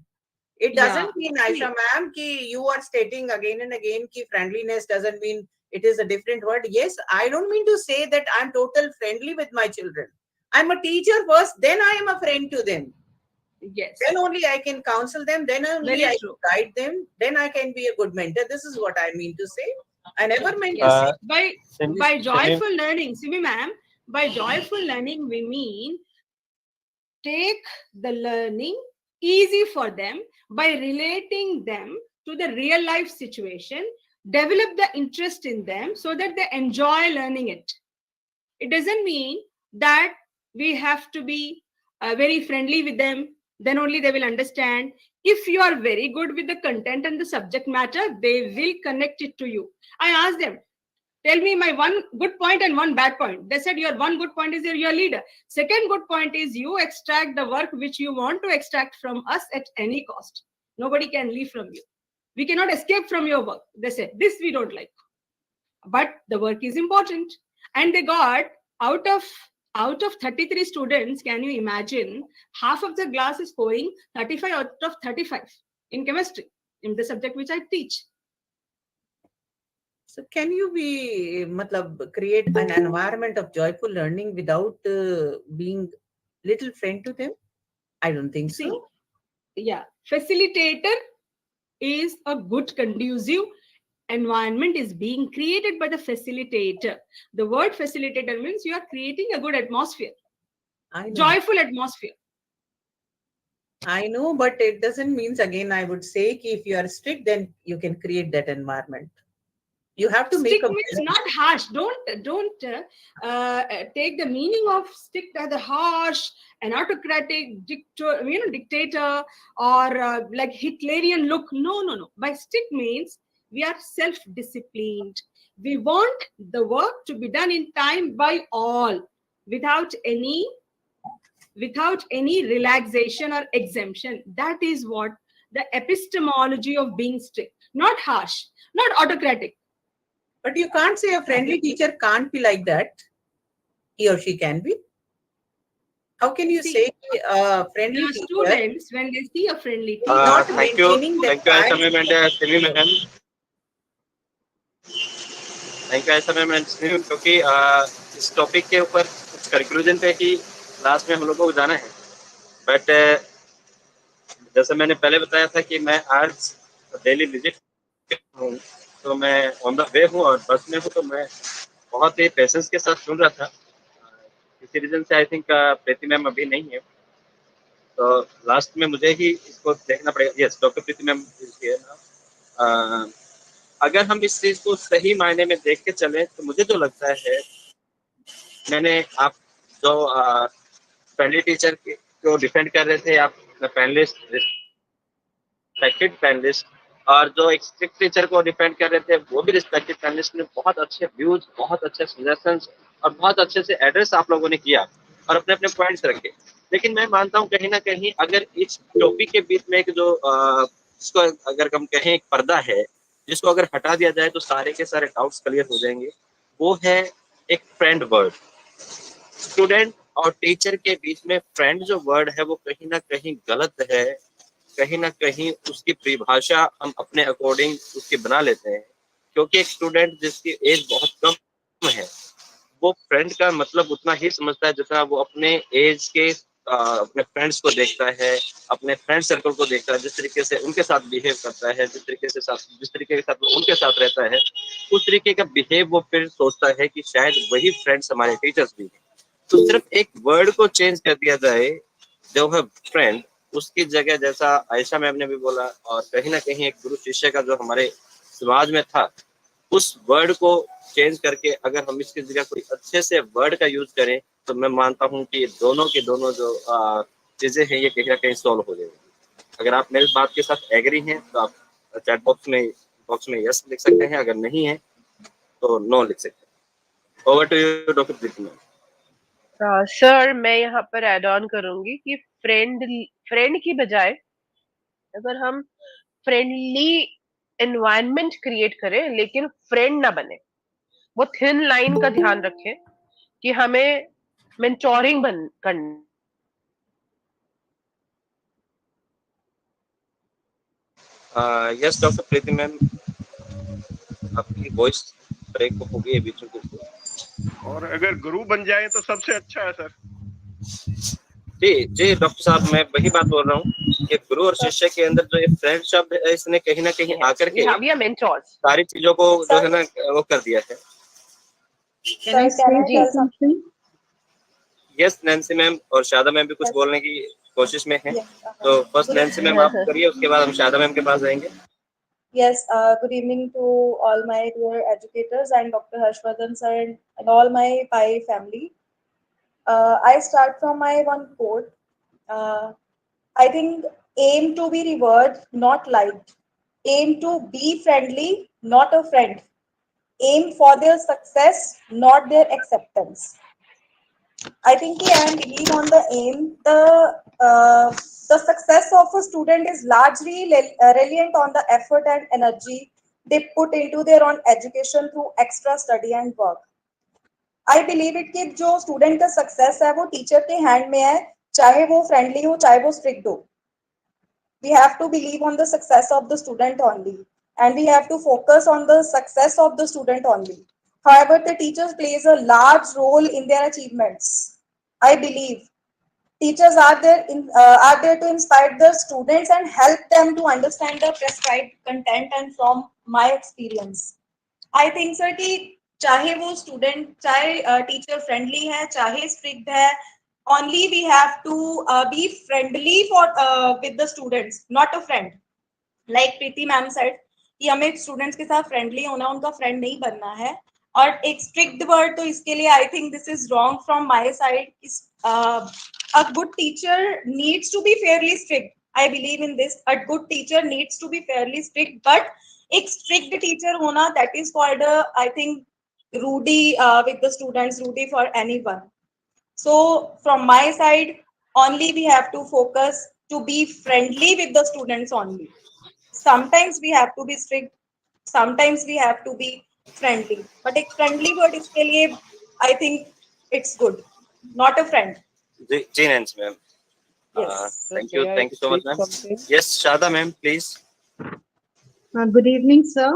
Speaker 4: It doesn't mean, Aisha ma'am, ki you are stating again and again ki friendliness doesn't mean it is a different word. Yes, I don't mean to say that I'm total friendly with my children. I'm a teacher first, then I am a friend to them.
Speaker 9: Yes.
Speaker 4: Then only I can counsel them, then only
Speaker 9: Very
Speaker 4: I
Speaker 9: true.
Speaker 4: can guide them, then I can be a good mentor. This is what I mean to say. I never meant to
Speaker 9: Yes.
Speaker 4: say.
Speaker 9: By joyful learning, Simi ma'am, by joyful learning we mean take the learning easy for them by relating them to the real life situation, develop the interest in them so that they enjoy learning it. It doesn't mean that we have to be very friendly with them, then only they will understand. If you are very good with the content and the subject matter, they will connect it to you. I asked them, tell me my one good point and one bad point. They said your one good point is your leader. Second good point is you extract the work which you want to extract from us at any cost. Nobody can leave from you. We cannot escape from your work. They said, this we don't like. But the work is important. And they got out of 33 students, can you imagine, half of the class is scoring 35 out of 35 in chemistry, in the subject which I teach.
Speaker 4: So can you create an environment of joyful learning without being little friend to them? I don't think so.
Speaker 9: Yeah, facilitator is a good conducive environment is being created by the facilitator. The word facilitator means you are creating a good atmosphere, joyful atmosphere.
Speaker 4: I know, but it doesn't mean, again, I would say if you are strict, then you can create that environment. You have to make
Speaker 9: Stick means not harsh. Don't take the meaning of stick as a harsh, an autocratic dictator, or like Hitlerian look. No. By stick means we are self-disciplined. We want the work to be done in time by all, without any relaxation or exemption. That is what the epistemology of being strict, not harsh, not autocratic.
Speaker 4: But you can't say a friendly teacher can't be like that. He or she can be. How can you say a friendly
Speaker 9: the
Speaker 4: teacher?
Speaker 9: Students, when they see a friendly teacher,
Speaker 1: Thank you, ऐसा मैं क्योंकि इस topic के ऊपर कुछ conclusion पे ही last में हम लोगों को जाना है. बट जैसे मैंने पहले बताया था कि मैं आज डेली विजिट हूँ, तो मैं ऑन द वे हूँ और बस में हूँ, तो मैं बहुत ही पेशेंस के साथ सुन रहा था. इसी रीजन से आई थिंक प्रीति मैम अभी नहीं है, तो लास्ट में मुझे ही इसको देखना पड़ेगा. Yes, doctor Preeti ma'am is here. अगर हम इस चीज को सही मायने में देख के चले तो मुझे जो लगता है, मैंने आप जो फ्रेंडली टीचर को डिफेंड कर रहे थे, आप पैनलिस्ट, रिस्पेक्टेड पैनलिस्ट, और जो एक स्ट्रिक्ट टीचर को डिफेंड कर रहे थे वो भी रिस्पेक्टेड पैनलिस्ट ने बहुत अच्छे व्यूज, बहुत अच्छे सजेशंस और बहुत अच्छे से एड्रेस आप लोगों ने किया और अपने अपने पॉइंट्स रखे. लेकिन मैं मानता हूँ कहीं ना कहीं अगर इस टॉपिक के बीच में एक जो जिसको अगर हम कहें एक पर्दा है, जिसको अगर हटा दिया जाए तो सारे के सारे डाउट्स क्लियर हो जाएंगे, वो है एक फ्रेंड वर्ड. स्टूडेंट और टीचर के बीच में फ्रेंड जो वर्ड है वो कहीं ना कहीं गलत है. कहीं ना कहीं उसकी परिभाषा हम अपने अकॉर्डिंग उसकी बना लेते हैं, क्योंकि एक स्टूडेंट जिसकी एज बहुत कम है वो फ्रेंड का मतलब उतना ही समझता है जितना वो अपने एज के अपने फ्रेंड्स को देखता है, अपने फ्रेंड सर्कल को देखता है, जिस तरीके से उनके साथ बिहेव करता है, जिस तरीके के साथ वो उनके साथ रहता है, उस तरीके का बिहेव वो फिर सोचता है कि शायद वही फ्रेंड्स हमारे टीचर्स भी हैं। तो सिर्फ एक वर्ड को चेंज कर दिया जाए, जो है फ्रेंड, उसकी जगह जैसा आयशा मैम ने भी बोला, और कहीं ना कहीं एक गुरु शिष्य का जो हमारे समाज में था, उस वर्ड को चेंज करके अगर हम इसकी जगह कोई अच्छे से वर्ड का यूज करें, तो मैं मानता हूं कि दोनों की दोनों जो चीजें हैं ये कहीं ना कहीं सॉल्व हो जाएगी। अगर आप मेरी बात के साथ एग्री हैं तो आप चैट बॉक्स में यस लिख सकते हैं, अगर नहीं है तो नो लिख सकते हैं। Over to you doctor Preeti ma'am.
Speaker 3: Sir मैं यहाँ पर ऐड ऑन करूंगी कि फ्रेंड की बजाय अगर हम फ्रेंडली एनवायरनमेंट क्रिएट करें लेकिन फ्रेंड ना बने, वो थिन लाइन का ध्यान रखें कि हमें मेंटोरिंग करनी।
Speaker 1: यस डॉक्टर प्रीति मैम, आपकी वॉइस ब्रेक हो गई है बीच में कुछ।
Speaker 10: और अगर गुरु बन जाए तो सबसे अच्छा है सर।
Speaker 1: जी जी डॉक्टर साहब, मैं वही बात बोल रहा हूँ कि गुरु और शिष्य के अंदर जो ये फ्रेंड शब्द है, इसने कहीं ना कहीं आकर के सारी चीजों को जो है ना वो कर दिया है। यस नैन्सी मैम और शादा मैम भी कुछ बोलने की कोशिश में है, तो फर्स्ट नैन्सी मैम आप करिए, उसके बाद हम शादा मैम के पास जाएंगे।
Speaker 11: Yes, good evening to all my dear educators and Dr. Harshvardhan sir and all my Paai family. I start from my one quote. I think aim to be revered, not liked. Aim to be friendly, not a friend. Aim for their success, not their acceptance. I think I believe on the aim. The success of a student is largely reliant on the effort and energy they put into their own education through extra study and work. I believe it कि जो student का success है वो teacher के hand में है, चाहे वो friendly हो, चाहे वो strict हो. We have to believe on the success of the student only, and we have to focus on the success of the student only. However, the teacher plays a large role in their achievements. I believe teachers are there to inspire the students and help them to understand the prescribed content. And from my experience, I think sir कि चाहे वो student चाहे teacher friendly है, चाहे strict है, only we have to be friendly with the students, not a friend. Like Preeti ma'am said कि हमें students के साथ friendly होना, उनका friend नहीं बनना है. और एक strict word तो इसके लिए I think this is wrong from my side. A good teacher needs to be fairly strict. I believe in this. A good teacher needs to be fairly strict, but एक strict teacher होना, that is called I think rudy with the students, rudy for anyone. So from my side, only we have to focus to be friendly with the students only. Sometimes we have to be strict, sometimes we have to be friendly. But a friendly word इसके लिए I think it's good, not a friend.
Speaker 1: जी Nancy ma'am, thank you so much ma'am. Yes Shada ma'am, please.
Speaker 12: Good evening sir,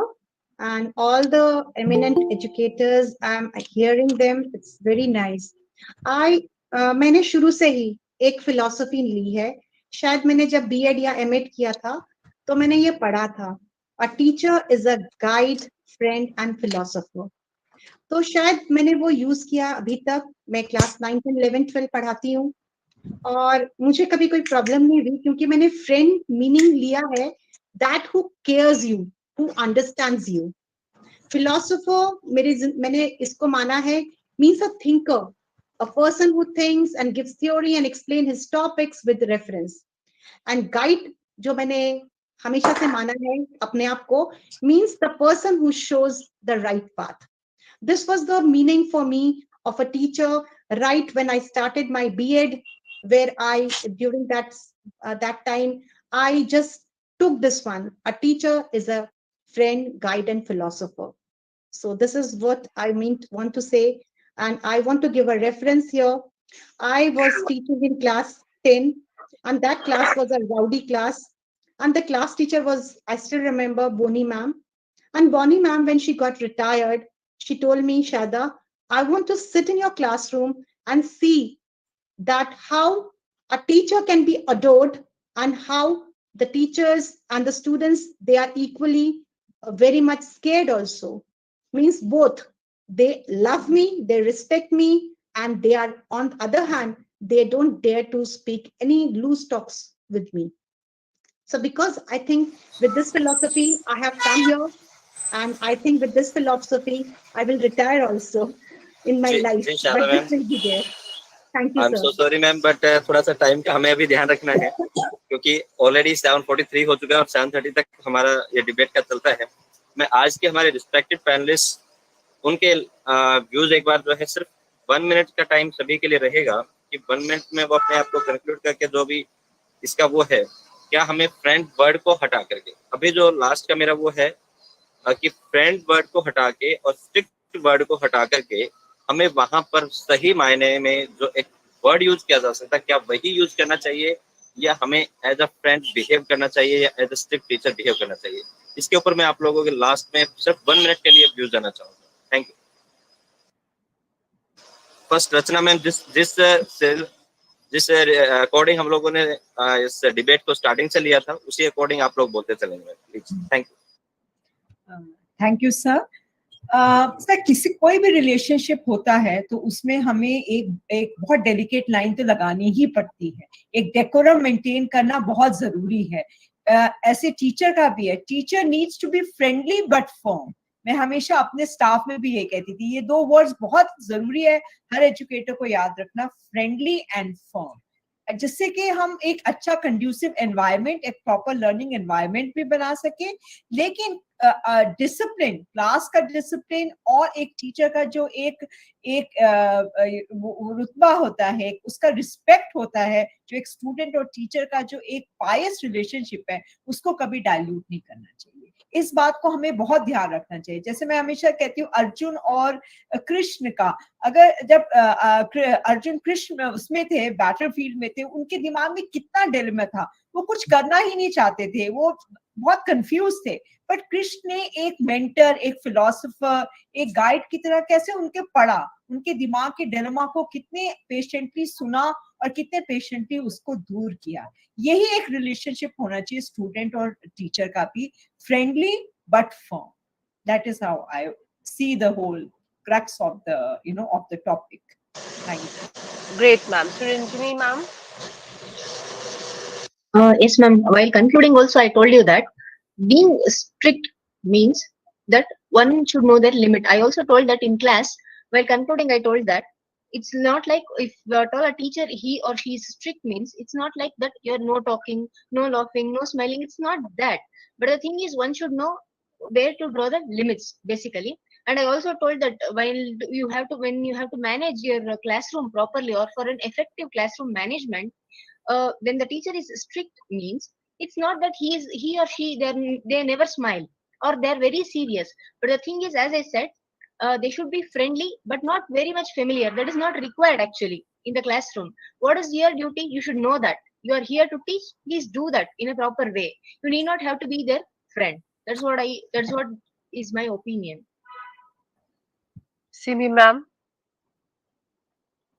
Speaker 12: and all the eminent educators. I'm hearing them, it's very nice. मैंने शुरू से ही एक philosophy ली है, शायद मैंने जब BEd या एमएड किया था तो मैंने ये पढ़ा था, a teacher is a guide, friend and philosopher. तो शायद मैंने वो यूज किया. अभी तक मैं क्लास 9, 10, 11, 12 पढ़ाती हूँ और मुझे कभी कोई प्रॉब्लम नहीं हुई, क्योंकि मैंने फ्रेंड मीनिंग लिया है that who cares you, who understands you. Philosopher मैंने इसको माना है means a thinker, a person who thinks and gives theory and explain his topics with reference. And guide जो मैंने हमेशा से माना है अपने आप को, means the person who shows the right path. This was the meaning for me of a teacher right when I started my B.Ed, where during that time I just took this one. A teacher is a friend, guide and philosopher. So this is what I want to say. And I want to give a reference here. I was teaching in class 10, and that class was a rowdy class. And the class teacher was, I still remember, Bonnie ma'am. And Bonnie ma'am, when she got retired, she told me, Shada, I want to sit in your classroom and see that how a teacher can be adored and how the teachers and the students, they are equally very much scared also. Means both. They love me, they respect me, and they are, on the other hand, they don't dare to speak any loose talks with me. So because I think with this philosophy, I have come here, and I think with this philosophy, I will retire also in my
Speaker 1: जी
Speaker 12: life.
Speaker 1: जी
Speaker 12: But
Speaker 1: Sharda
Speaker 12: this
Speaker 1: ma'am,
Speaker 12: will be there. Thank you,
Speaker 1: I am
Speaker 12: sir.
Speaker 1: So sorry ma'am, but थोड़ा सा time का हमें अभी ध्यान रखना है, क्योंकि ऑलरेडी 7:43 हो चुका है और 7:30 तक हमारा ये डिबेट का चलता है। मैं आज के हमारे रिस्पेक्टेड पैनलिस्ट, उनके व्यूज एक बार जो है सिर्फ 1 मिनट का टाइम सभी के लिए रहेगा कि 1 मिनट में वो अपने आप को कंक्लूड करके जो भी इसका वो है, क्या हमें फ्रेंड वर्ड को हटा करके, अभी जो लास्ट का मेरा वो है कि फ्रेंड वर्ड को हटा के और स्ट्रिक्ट वर्ड को हटा करके हमें वहां पर सही मायने में जो एक वर्ड यूज किया जा सकता है, क्या वही यूज करना चाहिए या हमें एज अ फ्रेंड बिहेव करना चाहिए या as a strict teacher behave करना चाहिए? इसके ऊपर मैं आप लोगों के लास्ट में सिर्फ 1 मिनट के लिए व्यूज जाना चाहूंगा। Thank you. First Rachna ma'am, जिस अकॉर्डिंग हम लोगों ने इस डिबेट को स्टार्टिंग से लिया था, उसी अकॉर्डिंग आप लोग बोलते चलेंगे please. Thank you.
Speaker 5: Thank you sir. Sir, किसी कोई भी रिलेशनशिप होता है तो उसमें हमें एक बहुत डेलिकेट लाइन तो लगानी ही पड़ती है। एक डेकोरम मेंटेन करना बहुत जरूरी है। ऐसे टीचर का भी है, teacher needs to be friendly but firm. मैं हमेशा अपने स्टाफ में भी ये कहती थी, ये 2 वर्ड्स बहुत जरूरी है हर एजुकेटर को याद रखना, फ्रेंडली एंड फर्म, जिससे कि हम एक अच्छा कंड्यूसिव एनवायरनमेंट, एक प्रॉपर लर्निंग एनवायरनमेंट भी बना सके। लेकिन डिसिप्लिन, क्लास का डिसिप्लिन और एक टीचर का जो एक रुतबा होता है, उसका रिस्पेक्ट होता है, जो एक स्टूडेंट और टीचर का जो एक पायस रिलेशनशिप है, उसको कभी डाइल्यूट नहीं करना चाहिए। इस बात को हमें बहुत ध्यान रखना चाहिए। जैसे मैं हमेशा कहती हूँ, अर्जुन और कृष्ण का, अगर जब अर्जुन कृष्ण उसमें थे, बैटलफील्ड में थे, उनके दिमाग में कितना डिलेमा था, वो कुछ करना ही नहीं चाहते थे, वो बहुत कंफ्यूज थे। बट कृष्ण ने एक मेंटर, एक फिलोसोफर, एक गाइड की तरह कैसे उनके पढ़ा, उनके दिमाग के डिलेमा को कितने पेशेंटली सुना और कितने पेशेंटली उसको दूर किया। यही एक रिलेशनशिप होना चाहिए स्टूडेंट और टीचर का भी, friendly but firm. That is how I see the whole crux of the topic. Thank you.
Speaker 3: Great, ma'am. Suranjini, ma'am.
Speaker 2: Yes, ma'am. While concluding, also I told you that being strict means that one should know their limit. I also told that in class. While concluding, I told that it's not like if at all a teacher, he or she is strict means it's not like that you're no talking, no laughing, no smiling. It's not that. But the thing is, one should know where to draw the limits, basically. And I also told that when you have to manage your classroom properly, or for an effective classroom management, when the teacher is strict means it's not that he or she they never smile or they're very serious. But the thing is, as I said, they should be friendly but not very much familiar. That is not required actually in the classroom. What is your duty? You should know that you are here to teach. Please do that in a proper way. You need not have to be their friend. That's what is my opinion.
Speaker 3: Simi, ma'am.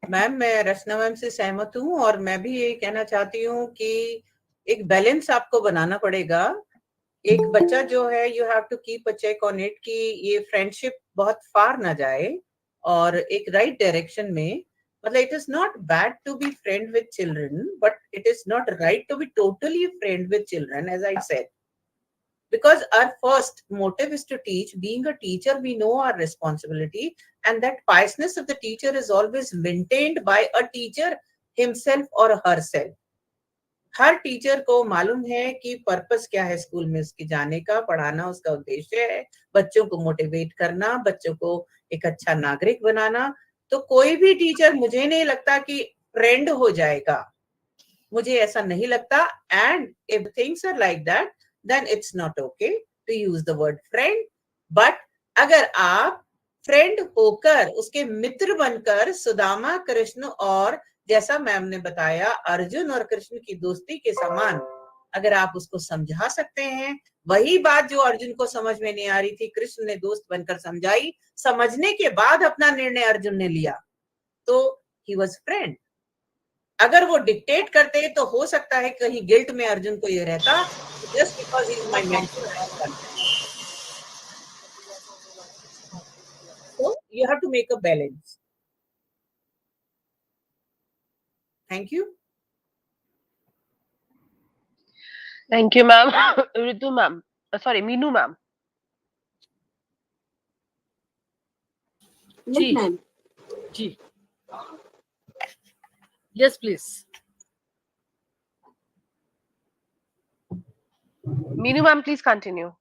Speaker 4: Ma'am, मैं रचना ma'am से सहमत हूँ और मैं भी ये कहना चाहती हूँ कि एक बैलेंस आपको बनाना पड़ेगा। एक बच्चा जो है, you have to keep a check on it कि ये फ्रेंडशिप बहुत फार ना जाए और एक राइट डायरेक्शन में। मतलब it is not bad to be friend with children, but it is not right to be totally friend with children, as I said, because our first motive is to teach. Being a teacher, we know our responsibility, and that piousness of the teacher is always maintained by a teacher himself or herself. Her teacher को मालूम है कि purpose क्या है school में उसके जाने का, पढ़ाना उसका उद्देश्य है, बच्चों को मोटिवेट करना, बच्चों को एक अच्छा नागरिक बनाना। तो कोई भी टीचर, मुझे नहीं लगता कि फ्रेंड हो जाएगा, मुझे ऐसा नहीं लगता। And if things are like that, then it's not okay to use the word friend. But अगर आप फ्रेंड होकर, उसके मित्र बनकर, सुदामा, कृष्ण और जैसा मैम ने बताया अर्जुन और कृष्ण की दोस्ती के समान अगर आप उसको समझा सकते हैं, वही बात जो अर्जुन को समझ में नहीं आ रही थी, कृष्ण ने दोस्त बनकर समझाई, समझने के बाद अपना निर्णय अर्जुन ने लिया, तो ही वॉज फ्रेंड। अगर वो डिक्टेट करते तो हो सकता है कहीं गिल्ट में अर्जुन को ये रहता, just because he is my mentor, so you have to make a balance. Thank you.
Speaker 3: Thank you, ma'am. Ritu ma'am. Sorry, Meenu ma'am.
Speaker 7: Yes,
Speaker 6: जी
Speaker 7: ma'am.
Speaker 6: जी yes please.
Speaker 3: Meenu ma'am, please continue.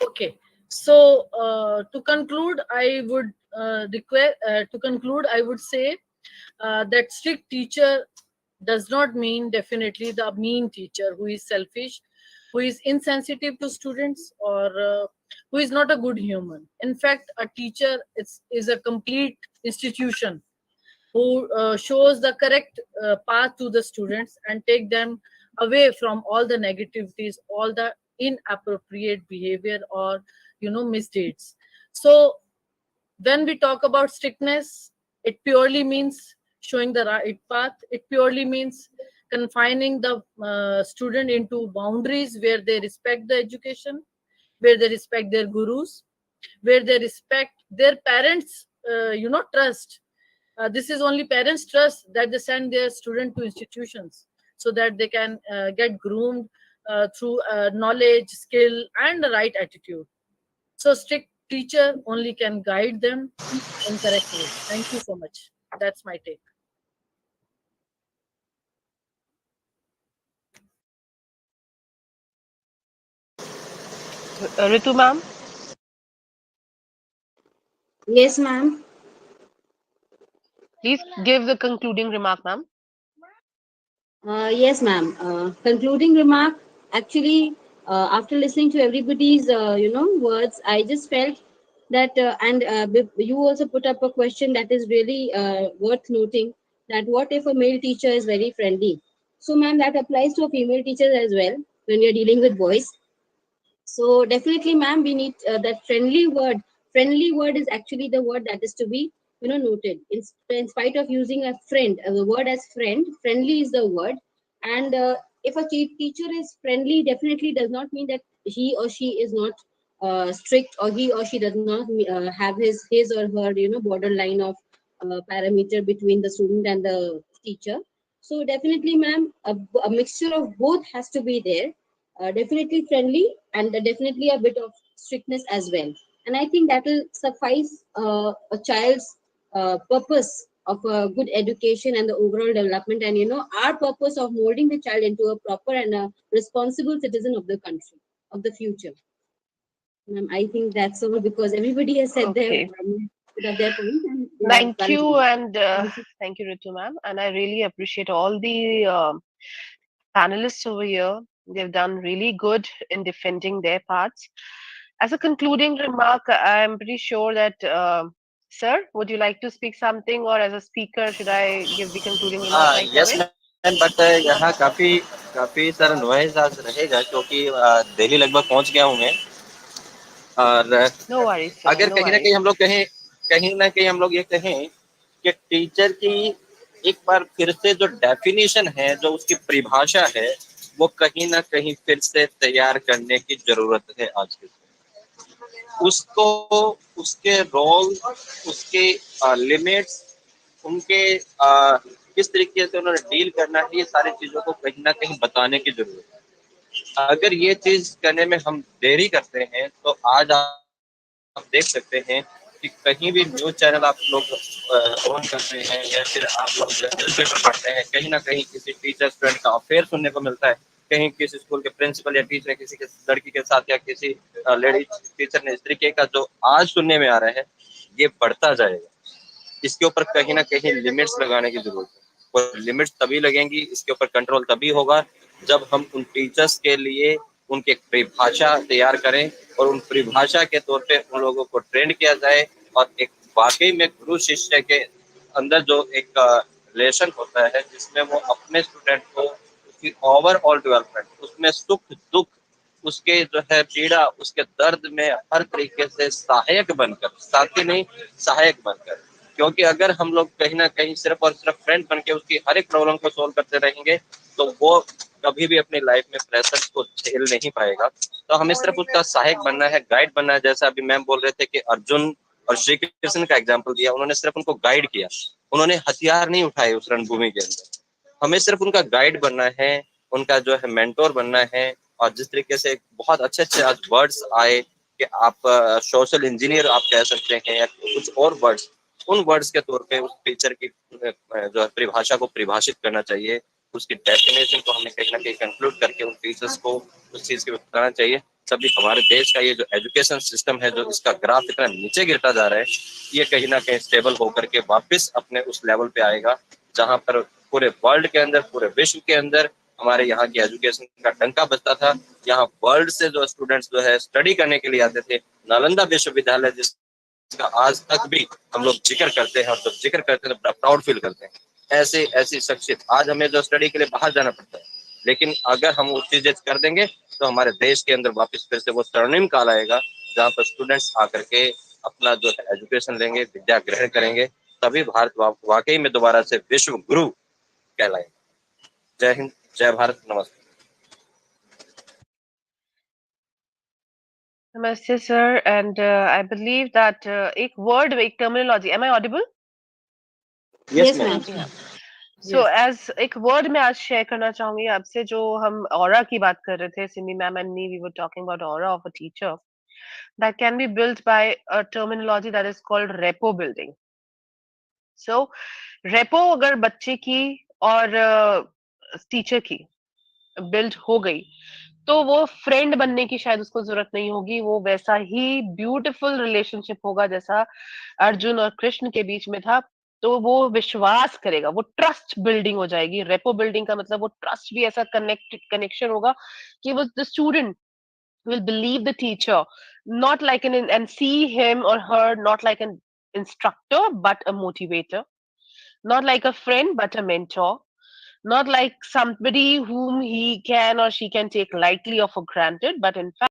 Speaker 6: Okay, so to conclude, I would I would say that strict teacher does not mean definitely the mean teacher who is selfish, who is insensitive to students, or who is not a good human. In fact, a teacher is a complete institution who shows the correct path to the students and take them away from all the negativities, all the inappropriate behavior, or misdeeds. So when we talk about strictness, it purely means showing the right path. It purely means confining the student into boundaries where they respect the education, where they respect their gurus, where they respect their parents trust. This is only parents trust that they send their student to institutions so that they can get groomed through knowledge, skill, and the right attitude. So strict teacher only can guide them in correct way. Thank you so much. That's my take.
Speaker 3: Ritu ma'am.
Speaker 7: Yes, ma'am.
Speaker 3: Please give the concluding remark, ma'am.
Speaker 7: Yes, ma'am. Concluding remark. Actually, after listening to everybody's, words, I just felt that, you also put up a question that is really worth noting. That what if a male teacher is very friendly? So, ma'am, that applies to a female teacher as well when we are dealing with boys. So definitely, ma'am, we need that friendly word. Friendly word is actually the word that is to be, noted. In spite of using a friend, the word as friend, friendly is the word. And if a teacher is friendly, definitely does not mean that he or she is not strict, or he or she does not have his or her, borderline of parameter between the student and the teacher. So definitely, ma'am, a mixture of both has to be there. Definitely friendly, and definitely a bit of strictness as well. And I think that will suffice a child's purpose of a good education and the overall development, and our purpose of molding the child into a proper and a responsible citizen of the country, of the future. I think that's all, because everybody has said
Speaker 3: Okay.
Speaker 7: their point. And
Speaker 3: Thank you, and thank you, Ritu ma'am. And I really appreciate all the panelists over here. They've done really good in defending their parts. As a concluding remark, I'm pretty sure that, sir, would you like to speak something, or as a speaker, should I give the concluding remark right
Speaker 1: yes
Speaker 3: away?
Speaker 1: Ma'am, but यहाँ काफी काफी सारा noise आज रहेगा, क्योंकि दिल्ली लगभग पहुंच गया हूँ मैं। और
Speaker 3: No worries, sir.
Speaker 1: अगर
Speaker 3: No
Speaker 1: कहीं ना
Speaker 3: worries.
Speaker 1: कहीं हम लोग कहें, कहीं ना कहीं हम लोग ये कहें कि टीचर की एक बार फिर से जो डेफिनेशन है, जो उसकी परिभाषा है, वो कहीं ना कहीं फिर से तैयार करने की जरूरत है आज के समय। उसको, उसके रोल, उसके लिमिट्स, उनके किस तरीके से उन्होंने डील करना है, ये सारी चीजों को कहीं ना कहीं बताने की जरूरत है। अगर ये चीज करने में हम देरी करते हैं, तो आज आप देख सकते हैं कि कहीं भी न्यूज चैनल आप लोग ऑन करते हैं, या फिर आप लोग न्यूज़पेपर पढ़ते हैं, कहीं ना कहीं किसी टीचर स्टूडेंट का अफेयर सुनने को मिलता है। कहीं किसी स्कूल के प्रिंसिपल या टीचर किसी के लड़की के साथ, या किसी लेडी टीचर ने, इस तरीके का जो आज सुनने में आ रहा है, ये बढ़ता जाएगा। इसके ऊपर कहीं ना कहीं लिमिट्स लगाने की जरूरत है, और लिमिट्स तभी लगेंगी, इसके ऊपर कंट्रोल तभी होगा जब हम उन टीचर्स के लिए उनकी एक परिभाषा तैयार करें, और उन परिभाषा के तौर पे उन लोगों को ट्रेंड किया जाए, और एक वाकई में गुरु शिष्य के अंदर जो एक रिलेशन होता है जिसमें वो अपने स्टूडेंट को उसकी ओवरऑल डेवलपमेंट, उसमें सुख दुख, उसके जो है पीड़ा, उसके दर्द में हर तरीके से सहायक बनकर, साथी नहीं सहायक बनकर। क्योंकि अगर हम लोग कहीं ना कहीं सिर्फ और सिर्फ फ्रेंड बन के उसकी हर एक प्रॉब्लम को सोल्व करते रहेंगे तो वो कभी भी अपनी लाइफ में प्रेशर को झेल नहीं पाएगा। तो हमें सिर्फ उसका सहायक बनना है, गाइड बनना है। जैसा अभी मैम बोल रहे थे कि अर्जुन और श्री कृष्ण का एग्जाम्पल दिया, उन्होंने सिर्फ उनको गाइड किया, उन्होंने हथियार नहीं उठाए उस रणभूमि के अंदर। हमें सिर्फ उनका गाइड बनना है, उनका जो है मेंटोर बनना है। और जिस तरीके से बहुत अच्छे अच्छे आज वर्ड्स आए कि आप सोशल इंजीनियर आप कह सकते हैं या कुछ और वर्ड्स, उन वर्ड्स के तौर पे उस टीचर की जो है परिभाषा को परिभाषित करना चाहिए, उसकी डेफिनेशन को हमें कहीं ना कहीं कंक्लूड करके उन टीचर्स को उस चीज के बताना चाहिए। तभी हमारे देश का ये जो एजुकेशन सिस्टम है, जो इसका ग्राफ इतना नीचे गिरता जा रहा है, ये कहीं ना कहीं स्टेबल होकर के वापस अपने उस लेवल पे आएगा जहां पर पूरे वर्ल्ड के अंदर, पूरे विश्व के अंदर हमारे यहाँ की एजुकेशन का डंका बजता था। यहाँ वर्ल्ड से जो स्टूडेंट्स जो है स्टडी करने के लिए आते थे, नालंदा विश्वविद्यालय जिसका आज तक भी हम लोग जिक्र करते हैं, और जब जिक्र करते हैं तो बड़ा प्राउड फील करते हैं। ऐसे ऐसी शख्सियत, आज हमें जो स्टडी के लिए बाहर जाना पड़ता है, लेकिन अगर हम वो चीजें कर देंगे तो हमारे देश के अंदर वापस फिर से वो स्वर्णिम काल आएगा जहाँ पर स्टूडेंट्स आकर के अपना जो है एजुकेशन लेंगे, विद्या ग्रहण करेंगे, तभी भारत वाकई में दोबारा से विश्व गुरु कहलाएगा। जय हिंद, जय भारत, नमस्ते।
Speaker 3: Namaste, sir. And I believe that एक word, एक terminology. Am I audible?
Speaker 1: Yes,
Speaker 7: Yes,
Speaker 1: ma'am.
Speaker 7: ma'am.
Speaker 3: Yeah. So as एक word मैं आज share करना चाहूंगी आपसे, जो हम aura की बात कर रहे थे, Simi ma'am and me, we were talking about aura of a teacher that can be built by a terminology that is called repo building. So repo अगर बच्चे की और टीचर की बिल्ड हो गई तो वो फ्रेंड बनने की शायद उसको जरूरत नहीं होगी, वो वैसा ही ब्यूटीफुल रिलेशनशिप होगा जैसा अर्जुन और कृष्ण के बीच में था। तो वो विश्वास करेगा, वो ट्रस्ट बिल्डिंग हो जाएगी। रेपो बिल्डिंग का मतलब वो ट्रस्ट भी ऐसा कनेक्शन होगा कि वो the student will believe the teacher, not like and see him or her not like an instructor but a motivator, not like a friend but a mentor, not like somebody whom he can or she can take lightly or for granted, but in fact